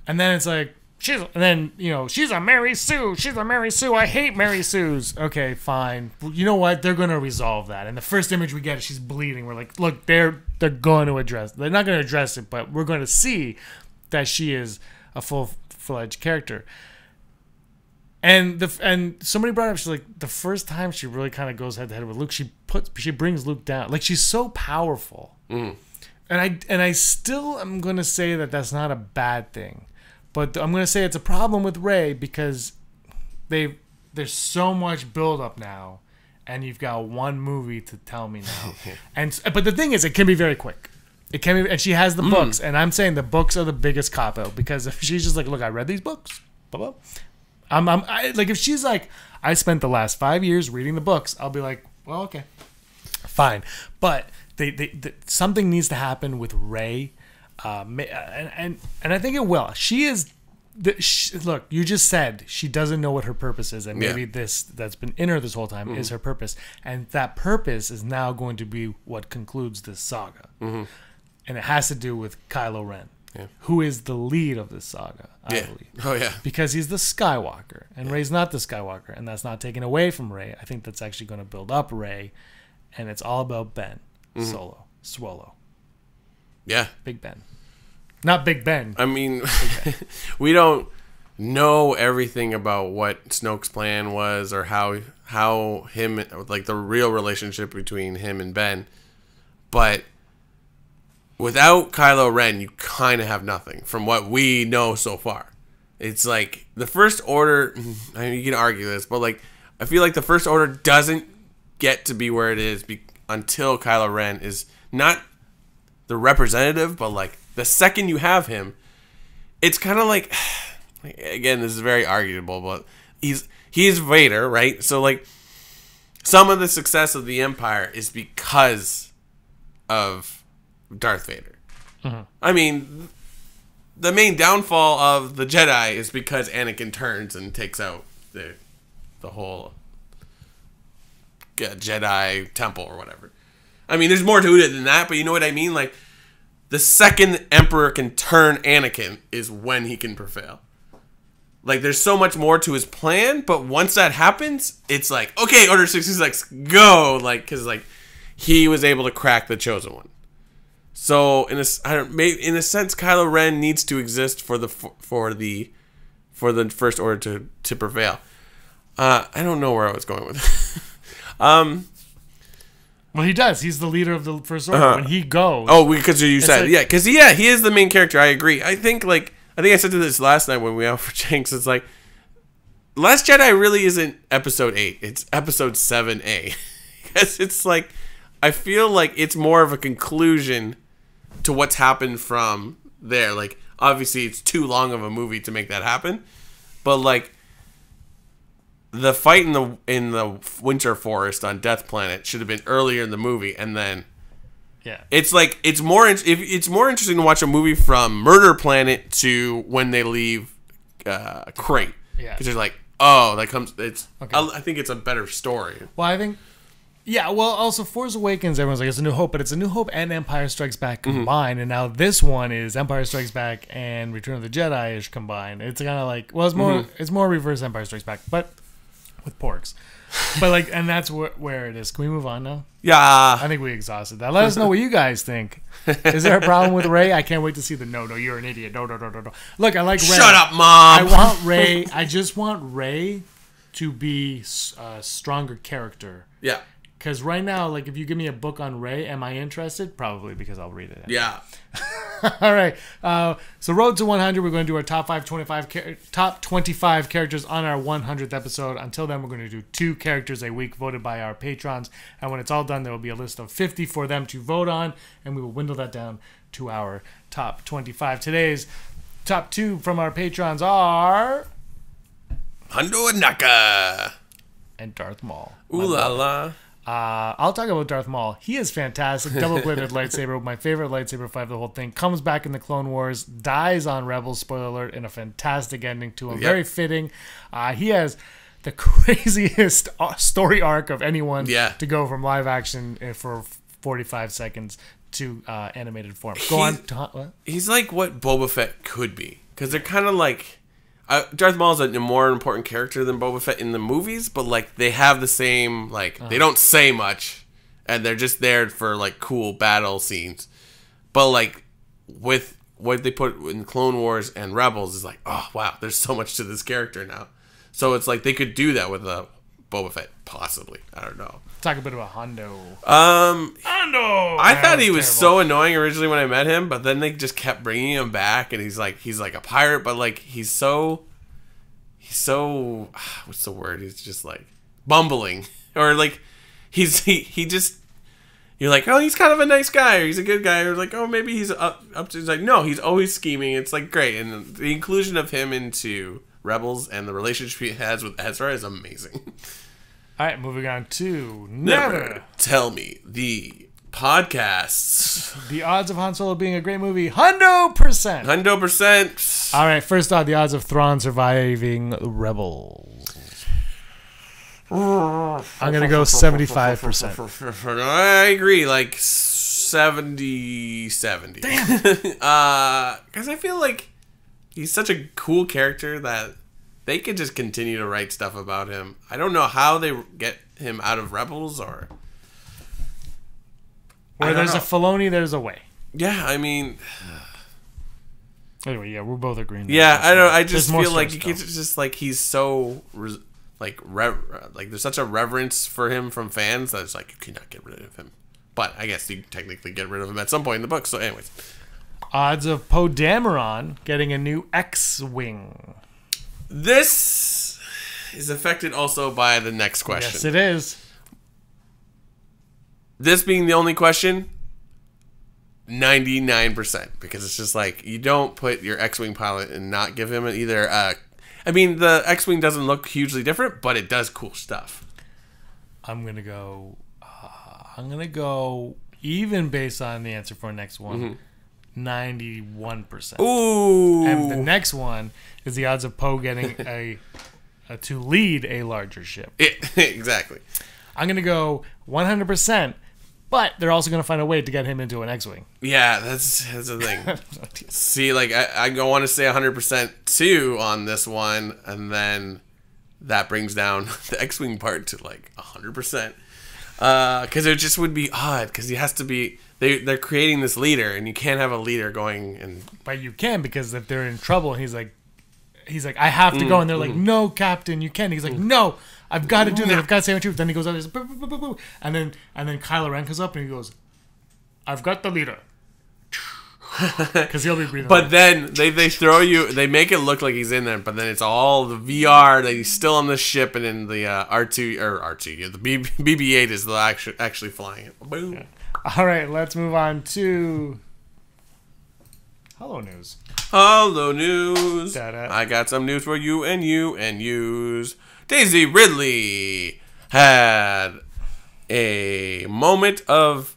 And then it's like, she's a Mary Sue. She's a Mary Sue. I hate Mary Sues. Okay, fine. You know what? They're going to resolve that. And the first image we get is she's bleeding. We're like, look, they're going to address it. They're not going to address it, but we're going to see that she is a full-fledged character. And somebody brought up, she's like, the first time she really kind of goes head to head with Luke, she brings Luke down. Like, she's so powerful. Mm. And I still am going to say that that's not a bad thing. But I'm going to say it's a problem with Rey because there's so much buildup now, and you've got one movie to tell me now. But the thing is, it can be very quick. It can be, and she has the books, and I'm saying the books are the biggest cop-out, because if she's just like, look, I read these books, blah, blah. Like, if she's like, I spent the last 5 years reading the books, I'll be like, well, okay, fine. But something needs to happen with Rey, and I think it will. She is. Look, you just said she doesn't know what her purpose is, and maybe this that's been in her this whole time is her purpose, and that purpose is now going to be what concludes this saga, and it has to do with Kylo Ren. who is the lead of this saga, I believe. Oh, yeah. Because he's the Skywalker, and Rey's not the Skywalker, and that's not taken away from Rey. I think that's actually going to build up Rey, and it's all about Ben Solo. Swallow. Yeah. Big Ben. Not Big Ben. I mean, we don't know everything about what Snoke's plan was or how him, like the real relationship between him and Ben. But without Kylo Ren, you kind of have nothing from what we know so far. It's like the First Order, I mean, you can argue this, but like I feel like the First Order doesn't get to be where it is until Kylo Ren is not the representative, but like the second you have him, it's kind of like, again, this is very arguable, but he's Vader, right? So like some of the success of the Empire is because of Darth Vader. I mean, the main downfall of the Jedi is because Anakin turns and takes out the whole Jedi temple or whatever. I mean, there's more to it than that, but you know what I mean? Like, the second Emperor can turn Anakin is when he can prevail. Like, there's so much more to his plan, but once that happens, it's like, okay, Order 66, go! Like, because, like, he was able to crack the Chosen One. So in a sense, Kylo Ren needs to exist for the First Order to prevail. I don't know where I was going with it. Well, he does. He's the leader of the First Order. When he goes, because you said he is the main character. I agree. I think I said to this last night when we went out for Jenks. It's like Last Jedi really isn't Episode 8. It's Episode 7A. Because it's like I feel like it's more of a conclusion to what's happened from there. Like, obviously it's too long of a movie to make that happen, but like the fight in the Winter Forest on Death Planet should have been earlier in the movie, and then it's like it's more interesting to watch a movie from Murder Planet to when they leave Crate, because they're like, oh, that comes. It's okay. I think it's a better story. Well, I think. Yeah, well, also Force Awakens, everyone's like, it's A New Hope, but it's A New Hope and Empire Strikes Back combined, and now this one is Empire Strikes Back and Return of the Jedi is combined. It's kind of like, well, it's more reverse Empire Strikes Back, but with porks. But like, and that's where it is. Can we move on now? Yeah. I think we exhausted that. Let us know what you guys think. Is there a problem with Rey? I can't wait to see the no, you're an idiot. No. Look, I like Rey. Shut up, Mom. I want Rey. I just want Rey to be a stronger character. Yeah. Because right now, like, if you give me a book on Rey, am I interested? Probably, because I'll read it. Yeah. All right. So Road to 100, we're going to do our top 25 characters on our 100th episode. Until then, we're going to do 2 characters a week voted by our patrons. And when it's all done, there will be a list of 50 for them to vote on. And we will dwindle that down to our top 25. Today's top 2 from our patrons are... Hondo and Naka. And Darth Maul. Ooh la la. I'll talk about Darth Maul. He is fantastic. Double-bladed lightsaber, my favorite lightsaber fight of the whole thing. Comes back in the Clone Wars, dies on Rebels, spoiler alert, in a fantastic ending to him. Yep. Very fitting. He has the craziest story arc of anyone to go from live action for 45 seconds to animated form. He's like what Boba Fett could be. Because they're kind of like... Darth Maul is a more important character than Boba Fett in the movies, but like they have the same they don't say much, and they're just there for like cool battle scenes. But like with what they put in Clone Wars and Rebels is like, oh wow, there's so much to this character now. So it's like they could do that with a Boba Fett, possibly. I don't know. Talk a bit about Hondo. Hondo. I thought he was so annoying originally when I met him, but then they just kept bringing him back, and he's like a pirate, but like he's so what's the word? He's just like bumbling, or like he just you're like, oh, he's kind of a nice guy, or he's a good guy, or like, oh, maybe he's up to. He's like, no, he's always scheming. It's like great, and the inclusion of him into Rebels and the relationship he has with Ezra is amazing. All right, moving on to Never Tell Me the podcasts. The odds of Han Solo being a great movie, 100%. 100%. All right, first off, the odds of Thrawn surviving Rebels. I'm going to go 75%. I agree, like 75%. 70. Damn. Because I feel like he's such a cool character that they could just continue to write stuff about him. I don't know how they get him out of Rebels or... Where there's a Filoni, there's a way. Yeah, I mean... Anyway, yeah, we're both agreeing. Yeah, I don't. I just feel like you can't just like he's so like there's such a reverence for him from fans that it's like you cannot get rid of him. But I guess you technically get rid of him at some point in the book. So, anyways, odds of Poe Dameron getting a new X-wing. This is affected also by the next question. Yes, it is. This being the only question. 99%, because it's just like you don't put your X-Wing pilot and not give him either. I mean, the X-Wing doesn't look hugely different, but it does cool stuff. I'm gonna go even based on the answer for the next one. 91%. Ooh. And the next one is the odds of Poe getting to lead a larger ship. Exactly. I'm gonna go 100%. But they're also going to find a way to get him into an X-Wing. Yeah, that's the thing. See, like, I want to say 100% too on this one, and then that brings down the X-Wing part to, like, 100%. Because it just would be odd, because he has to be... They're creating this leader, and you can't have a leader going and... But you can, because if they're in trouble, he's like, I have to go. And they're like, no, Captain, you can't. He's like, no, I've got to do that. I've got to say my truth. Then he goes out and boo, boo, boo, boo, boo. And then Kylo Ren comes up and he goes, I've got the leader. Because he'll be breathing. But then they throw you, they make it look like he's in there, but then it's all the VR that he's still on the ship, and then the R2, the BB-8 is actually flying it. Boom. Yeah. All right, let's move on to Hello News. Hello News. Da-da. I got some news for you and yous. Daisy Ridley had a moment of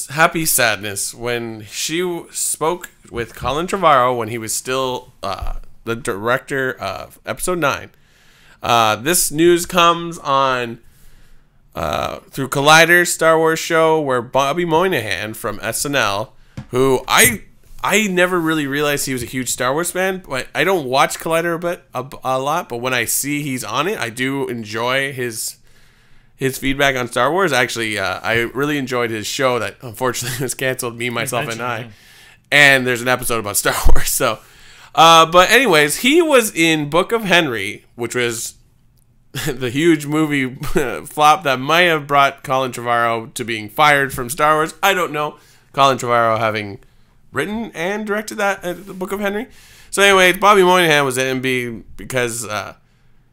happy sadness when she spoke with Colin Trevorrow when he was still the director of Episode 9. This news comes on through Collider's Star Wars show, where Bobby Moynihan from SNL, who I never really realized he was a huge Star Wars fan, but I don't watch Collider a lot, but when I see he's on it, I do enjoy his feedback on Star Wars. Actually, I really enjoyed his show that unfortunately was canceled, Me, Myself, and I. And there's an episode about Star Wars. So, but anyways, he was in Book of Henry, which was the huge movie flop that might have brought Colin Trevorrow to being fired from Star Wars. I don't know. Colin Trevorrow having written and directed the Book of Henry. So anyway, Bobby Moynihan was at MB because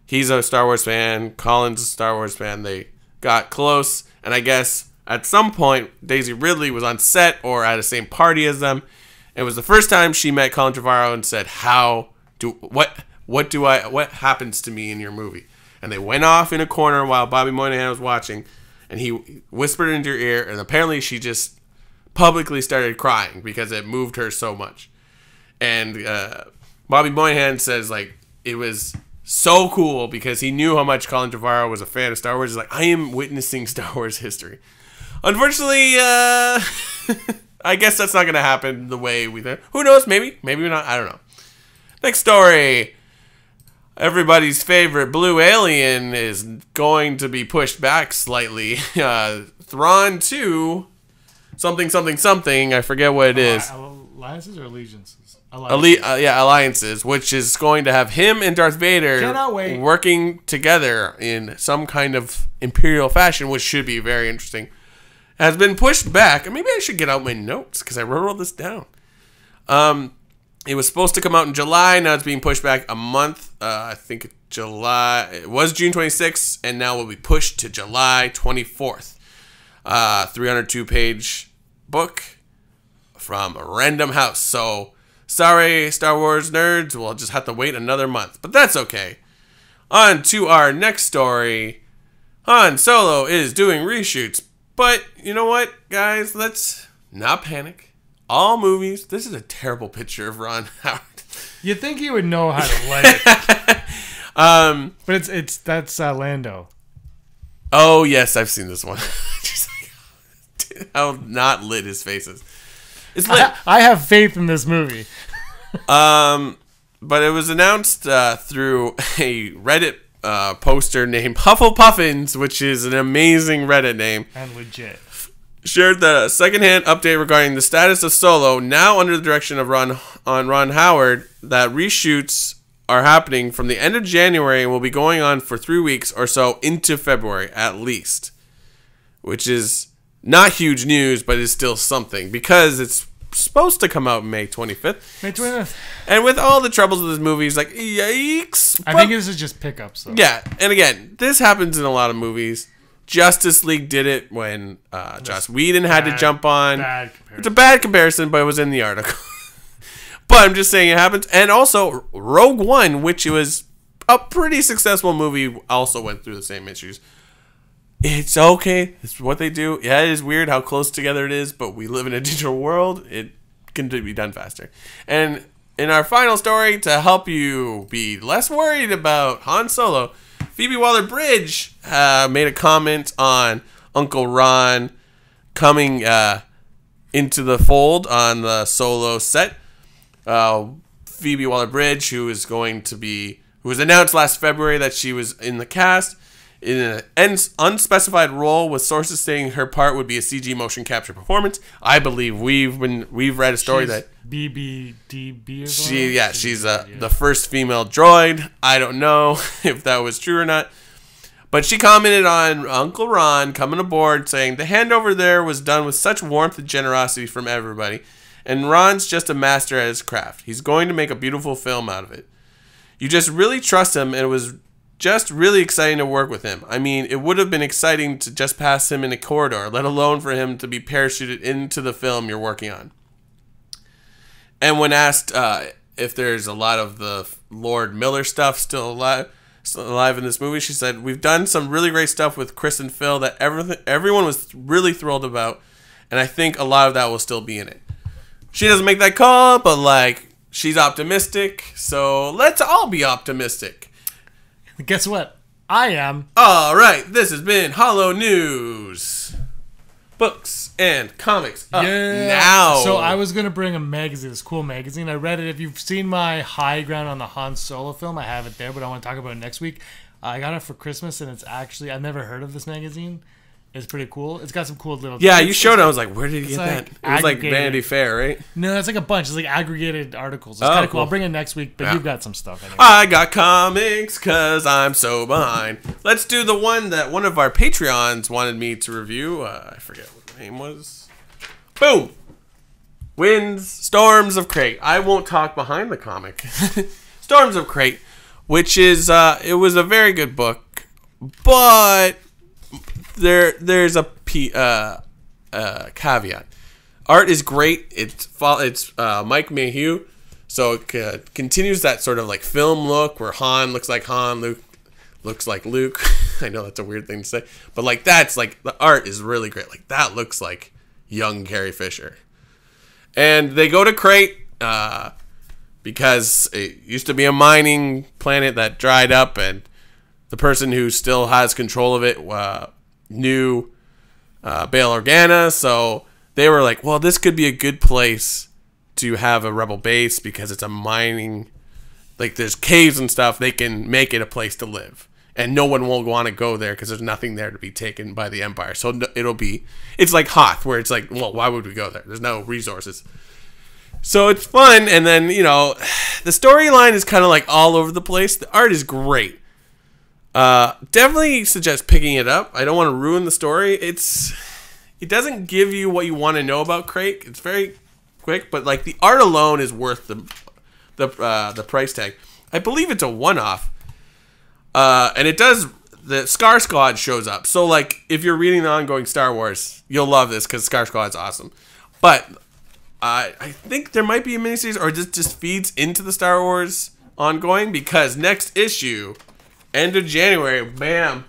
he's a Star Wars fan. Colin's a Star Wars fan. They got close, and I guess at some point Daisy Ridley was on set or at the same party as them. It was the first time she met Colin Trevorrow and said, what happens to me in your movie? And they went off in a corner while Bobby Moynihan was watching, and he whispered into her ear, and apparently she just publicly started crying because it moved her so much. And Bobby Moynihan says, like, it was so cool because he knew how much Colin Trevorrow was a fan of Star Wars. He's like, I am witnessing Star Wars history. Unfortunately, I guess that's not going to happen the way we think. Who knows? Maybe not. I don't know. Next story. Everybody's favorite blue alien is going to be pushed back slightly. Thrawn 2, something. I forget what it is. Alliances or allegiances? Alliances, which is going to have him and Darth Vader working together in some kind of imperial fashion, which should be very interesting. Has been pushed back. Maybe I should get out my notes because I wrote all this down. It was supposed to come out in July. Now it's being pushed back a month. I think July. It was June 26th, and now will be pushed to July 24th. 302-page book from Random House. So, sorry, Star Wars nerds. We'll just have to wait another month. But that's okay. On to our next story. Han Solo is doing reshoots. But, you know what, guys? Let's not panic. All movies. This is a terrible picture of Ron Howard. You'd think he would know how to lay it. But that's Lando. Oh yes, I've seen this one. how not lit his face is. It's lit. I have faith in this movie. But it was announced through a Reddit poster named Hufflepuffins, which is an amazing Reddit name. And legit. Shared the secondhand update regarding the status of Solo, now under the direction of Ron Howard, that reshoots are happening from the end of January and will be going on for 3 weeks or so into February at least. Which is not huge news, but is still something because it's supposed to come out May 25th. May 25th. And with all the troubles of this movie, it's like, yikes. I think this is just pickups, though. Yeah, and again, this happens in a lot of movies. Justice League did it when Joss Whedon had to jump on. It's a bad comparison, but it was in the article. But I'm just saying it happens. And also, Rogue One, which was a pretty successful movie, also went through the same issues. It's okay. It's what they do. Yeah, it is weird how close together it is, but we live in a digital world. It can be done faster. And in our final story, to help you be less worried about Han Solo, Phoebe Waller-Bridge made a comment on Uncle Ron coming into the fold on the Solo set. Phoebe Waller-Bridge, who was announced last February that she was in the cast, in an unspecified role, with sources saying her part would be a CG motion capture performance. I believe we've read a story that BBDB or she's the first female droid. I don't know if that was true or not, but she commented on Uncle Ron coming aboard, saying the handover there was done with such warmth and generosity from everybody, and Ron's just a master at his craft. He's going to make a beautiful film out of it. You just really trust him, and it was just really exciting to work with him. I mean, it would have been exciting to just pass him in a corridor, let alone for him to be parachuted into the film you're working on. And when asked if there's a lot of the Lord Miller stuff still alive in this movie, she said, "We've done some really great stuff with Chris and Phil that everyone was really thrilled about, and I think a lot of that will still be in it." She doesn't make that call, but she's optimistic, so let's all be optimistic. Guess what? I am. All right, this has been Hollow News. Books and comics up now. So I was going to bring a magazine, this cool magazine. I read it. If you've seen my high ground on the Han Solo film, I have it there, but I want to talk about it next week. I got it for Christmas, and it's actually, I've never heard of this magazine. It's pretty cool. It's got some cool little... Yeah, you showed it. I was like, where did you get that? It was like Vanity Fair, right? No, it's like a bunch. It's like aggregated articles. It's kind of cool. I'll bring it next week, but you've got some stuff anyway. I got comics because I'm so behind. Let's do the one that one of our Patreons wanted me to review. I forget what the name was. Boom! Winds, Storms of Crate. I won't talk behind the comic. Storms of Crate, which is... it was a very good book, but... There's a caveat. Art is great. It's Mike Mayhew, so it continues that sort of like film look where Han looks like Han, Luke looks like Luke. I know that's a weird thing to say, but that's the art is really great. Like that looks like young Carrie Fisher. And they go to Crate because it used to be a mining planet that dried up, and the person who still has control of it knew Bail Organa, so they were like, well, this could be a good place to have a rebel base because it's a mining, there's caves and stuff. They can make it a place to live, and no one will want to go there because there's nothing there to be taken by the Empire. So it's like Hoth, where it's like, well, why would we go there? There's no resources. So it's fun, and then, the storyline is kind of all over the place. The art is great. Definitely suggest picking it up. I don't want to ruin the story. It doesn't give you what you want to know about Crate. It's very quick, but the art alone is worth the price tag. I believe it's a one-off. And it does, the Scar Squad shows up. So if you're reading the ongoing Star Wars, you'll love this because Scar Squad's awesome. But I think there might be a miniseries, or just feeds into the Star Wars ongoing, because next issue, end of January, bam,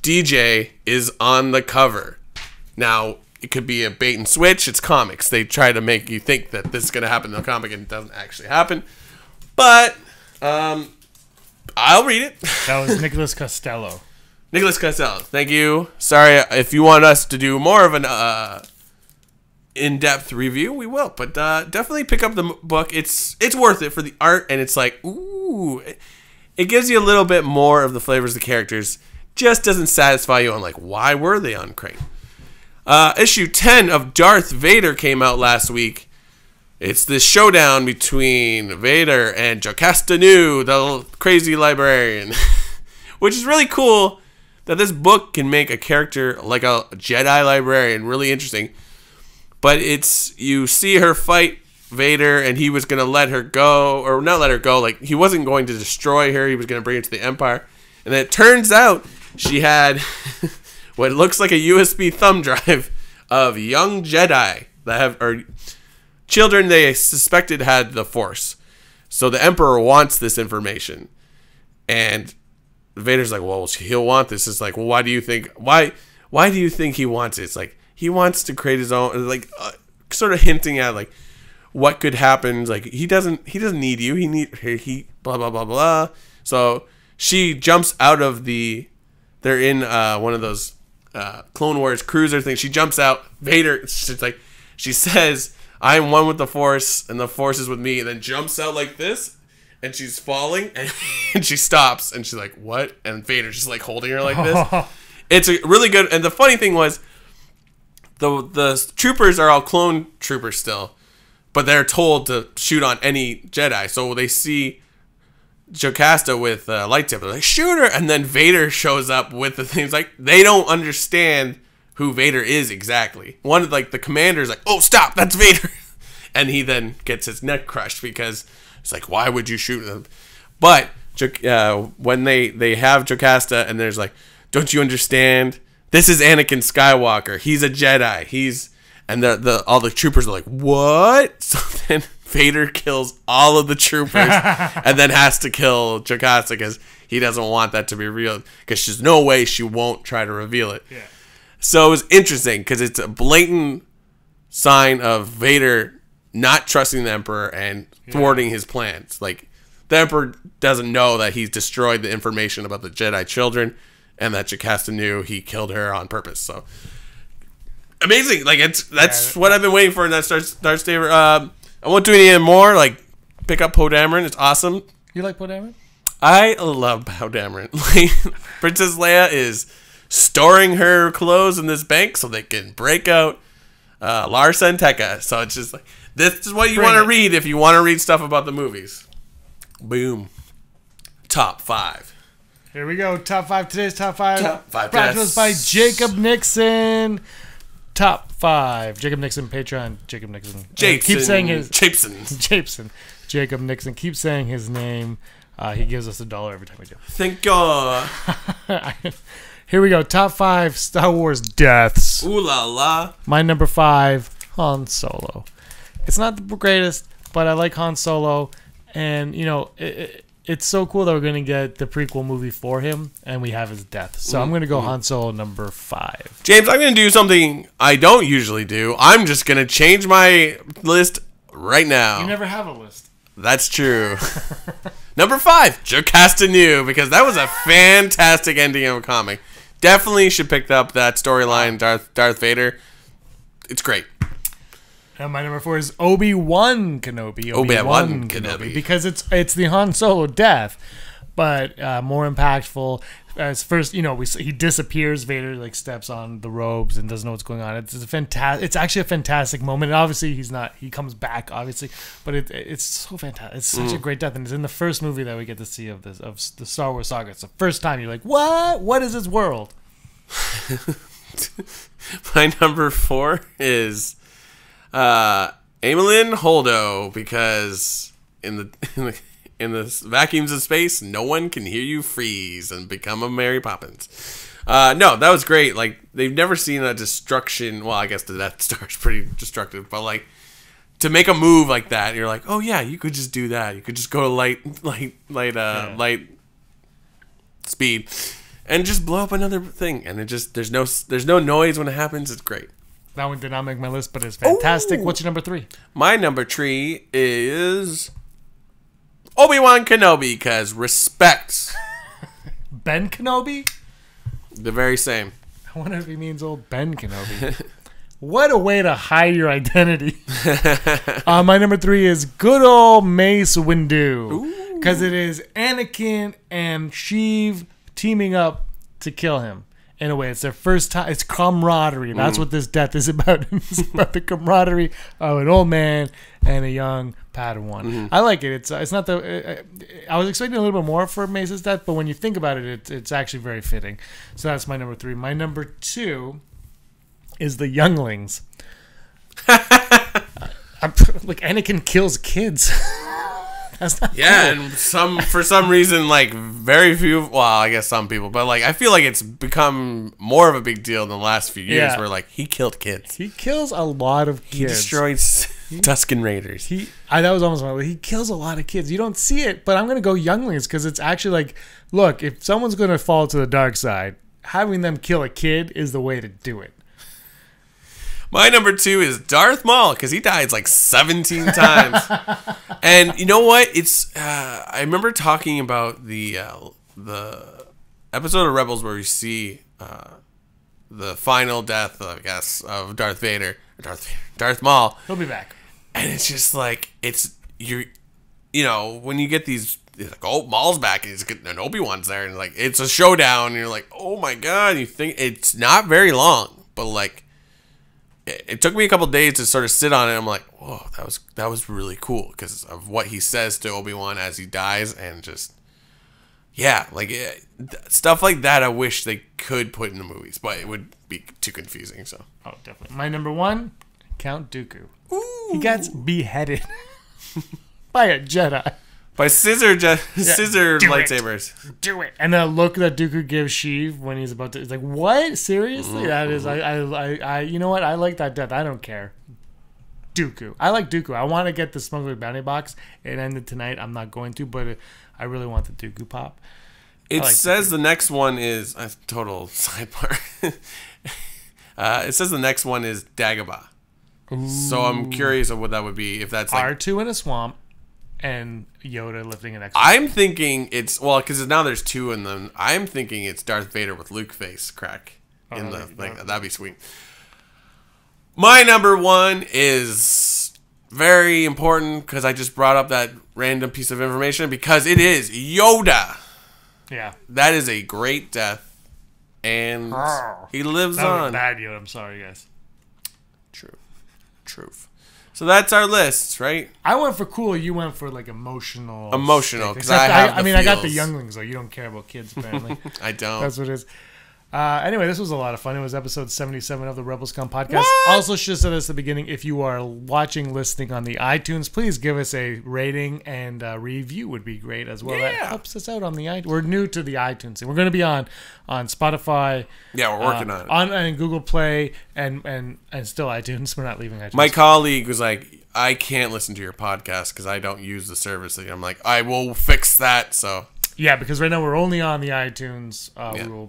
DJ is on the cover. Now, it could be a bait and switch. It's comics. They try to make you think that this is going to happen in the comic, and it doesn't actually happen. But I'll read it. That was Nicholas Costello. Nicholas Cassell, thank you. Sorry, if you want us to do more of an in-depth review, we will. But definitely pick up the book. It's worth it for the art, and it's like, ooh, it gives you a little bit more of the flavors of the characters. Just doesn't satisfy you on like, why were they on Crane? Issue 10 of Darth Vader came out last week. It's this showdown between Vader and Jocasta Nu, the crazy librarian, which is really cool. That this book can make a character like a Jedi librarian really interesting. But it's, you see her fight Vader, and he was going to let her go, or not let her go, like he wasn't going to destroy her, he was going to bring her to the Empire. And then it turns out she had what looks like a USB thumb drive of young Jedi that have, or children they suspected had the Force. So the Emperor wants this information. And Vader's like, well, he'll want this. It's like, well, why do you think he wants it? It's like, he wants to create his own, like, sort of hinting at, like, what could happen. Like, he doesn't need you. He blah, blah, blah, blah. So she jumps out of they're in one of those Clone Wars cruiser things. She jumps out. Vader, she says, I'm one with the Force, and the Force is with me, and then jumps out like this. And she's falling, and she stops, and she's like, what? And Vader's just, like, holding her like this. It's a really good, and the funny thing was, the troopers are all clone troopers still, but they're told to shoot on any Jedi. So they see Jocasta with a lightsaber, they're like, shoot her! And then Vader shows up with the things, like, they don't understand who Vader is exactly. One of, like, the commander's like, oh, stop, that's Vader! And he then gets his neck crushed because... It's like, why would you shoot them? But when they have Jocasta, and there's like, don't you understand? This is Anakin Skywalker. He's a Jedi. And all the troopers are like, what? So then Vader kills all of the troopers, and then has to kill Jocasta because he doesn't want that to be real. Because there's no way she won't try to reveal it. Yeah. So it was interesting because it's a blatant sign of Vader not trusting the Emperor and thwarting his plans. Like, the Emperor doesn't know that he's destroyed the information about the Jedi children, and that Jocasta knew he killed her on purpose. So amazing! Like, that's what I've been waiting for in that Star Saber. I won't do any more. Like, pick up Poe Dameron. It's awesome. You like Poe Dameron? I love Poe Dameron. Like, Princess Leia is storing her clothes in this bank so they can break out Larsa and Tekka. So it's just like, this is what you want to read if you want to read stuff about the movies. Boom. Top 5. Here we go. Top 5. Today's top 5. Top 5. Brought to us by Jacob Nixon. Top 5. Jacob Nixon, Patreon. Jacob Nixon. Keep saying his... Japson. Jacob Nixon. Keep saying his name. He gives us $1 every time we do. Thank God. Here we go. Top 5 Star Wars deaths. Ooh la la. My number 5, Han Solo. It's not the greatest, but I like Han Solo. And, you know, it's so cool that we're going to get the prequel movie for him, and we have his death. So I'm going to go Han Solo number 5. James, I'm going to do something I don't usually do. I'm just going to change my list right now. You never have a list. That's true. Number 5, Jocasta Nu, because that was a fantastic ending of a comic. Definitely should pick up that storyline, Darth Vader. It's great. And my number 4 is Obi-Wan Kenobi. Obi-Wan Kenobi. Because it's the Han Solo death, but more impactful. As first, you know, he disappears. Vader like steps on the robes and doesn't know what's going on. It's actually a fantastic moment. And obviously, he's not. He comes back, obviously, but it's so fantastic. It's such a great death, and it's in the first movie that we get to see of the Star Wars saga. It's the first time you're like, what? What is this world? My number 4 is Amelin Holdo, because in the vacuums of space, no one can hear you freeze and become a Mary Poppins. No, that was great. Like, they've never seen a destruction. Well, I guess the Death Star is pretty destructive, but like, to make a move like that, you're like, oh yeah, you could just do that. You could just go to light speed and just blow up another thing, and it just there's no noise when it happens. It's great. That one did not make my list, but it's fantastic. Ooh. What's your number 3? My number 3 is Obi-Wan Kenobi, because respect. Ben Kenobi? The very same. I wonder if he means old Ben Kenobi. What a way to hide your identity. My number 3 is good old Mace Windu. Because it is Anakin and Sheev teaming up to kill him. In a way, it's their first time. It's camaraderie. That's what this death is about. It's about the camaraderie of an old man and a young Padawan. I like it. It's not the. I was expecting a little bit more for Mace's death, but when you think about it, it's actually very fitting. So that's my number 3. My number 2 is the younglings. Like Anakin kills kids. That's not cool. And for some reason, like very few. Well, I guess some people, but like I feel like it's become more of a big deal in the last few years. Where like he killed kids. He kills a lot of kids. He destroyed Tusken Raiders. That was almost my way. He kills a lot of kids. You don't see it, but I'm gonna go younglings because it's actually like, look, if someone's gonna fall to the dark side, having them kill a kid is the way to do it. My number 2 is Darth Maul because he died like 17 times. And you know what? It's I remember talking about the episode of Rebels where we see the final death, I guess, of Darth Vader, Darth Maul. He'll be back. And it's just like you know, when you get these. It's like, oh, Maul's back, and Obi-Wan's there, and like it's a showdown. And you're like, oh my god! You think it's not very long, but like. It took me a couple days to sort of sit on it. I'm like, whoa, that was really cool because of what he says to Obi-Wan as he dies, and just stuff like that. I wish they could put in the movies, but it would be too confusing. So, definitely. My number 1, Count Dooku. Ooh. He gets beheaded by a Jedi. By scissor lightsabers. Do it. And the look that Dooku gives Sheev when he's about to, it's like, what? Seriously? That is, I you know what? I like that death. I don't care. Dooku. I like Dooku. I want to get the Smuggler Bounty Box. It ended tonight. I'm not going to, but I really want the Dooku pop. It says Dooku. The next one is a total sidebar. It says the next one is Dagobah. Ooh. So I'm curious of what that would be. If that's like R2 in a swamp. And Yoda lifting an X. I'm thinking it's because now there's 2 in them. I'm thinking it's Darth Vader with Luke face crack in the thing. That'd be sweet. My number 1 is very important because I just brought up that random piece of information because it is Yoda. Yeah, that is a great death, and he lives that on. Was bad Yoda. I'm sorry, guys. Truth. So that's our list, right? I went for cool. You went for like emotional. Because I got the younglings though. You don't care about kids, apparently. I don't. That's what it is. Anyway, this was a lot of fun. It was episode 77 of the Rebel Scum podcast. What? Also, should have said this at the beginning. If you are watching, listening on the iTunes, please give us a rating and a review would be great as well. Yeah. That helps us out on the iTunes. We're new to the iTunes thing. We're going to be on Spotify. Yeah, we're working on it. On Google Play and still iTunes. We're not leaving iTunes. My colleague was like, I can't listen to your podcast because I don't use the service. I'm like, I will fix that. So. Yeah, because right now we're only on the iTunes.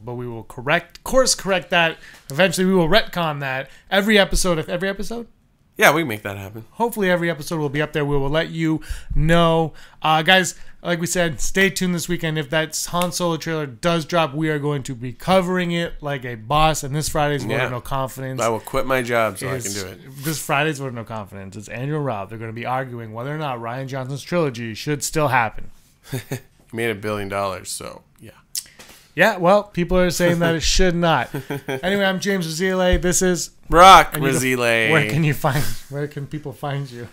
We will course correct that. Eventually, we will retcon that every episode. Yeah, we can make that happen. Hopefully, every episode will be up there. We will let you know, guys. Like we said, stay tuned this weekend. If that Han Solo trailer does drop, we are going to be covering it like a boss. And this Friday's Vote of No Confidence. I will quit my job so I can do it. This Friday's Vote of No Confidence. It's Andrew and Rob. They're going to be arguing whether or not Rian Johnson's trilogy should still happen. Made $1 billion, so yeah. Yeah, well, people are saying that it should not. Anyway, I'm James Razile. This is Brock Razile. Where can people find you?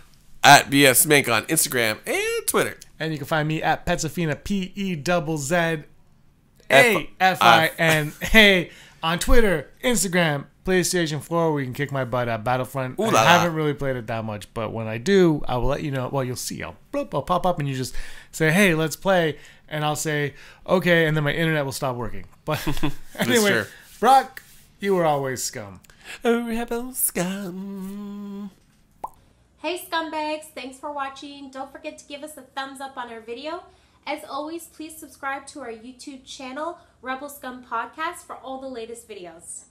At BS Mink on Instagram and Twitter. And you can find me at Petzafina, PEZZAFINA on Twitter, Instagram, PlayStation 4, where you can kick my butt at Battlefront. I haven't really played it that much, but when I do, I will let you know. Well, you'll see. I'll pop up and you just say, hey, let's play. And I'll say, okay, and then my internet will stop working. But anyway, Brock, you were always scum. Rebel scum. Hey scumbags, thanks for watching. Don't forget to give us a thumbs up on our video. As always, please subscribe to our YouTube channel, Rebel Scum Podcast, for all the latest videos.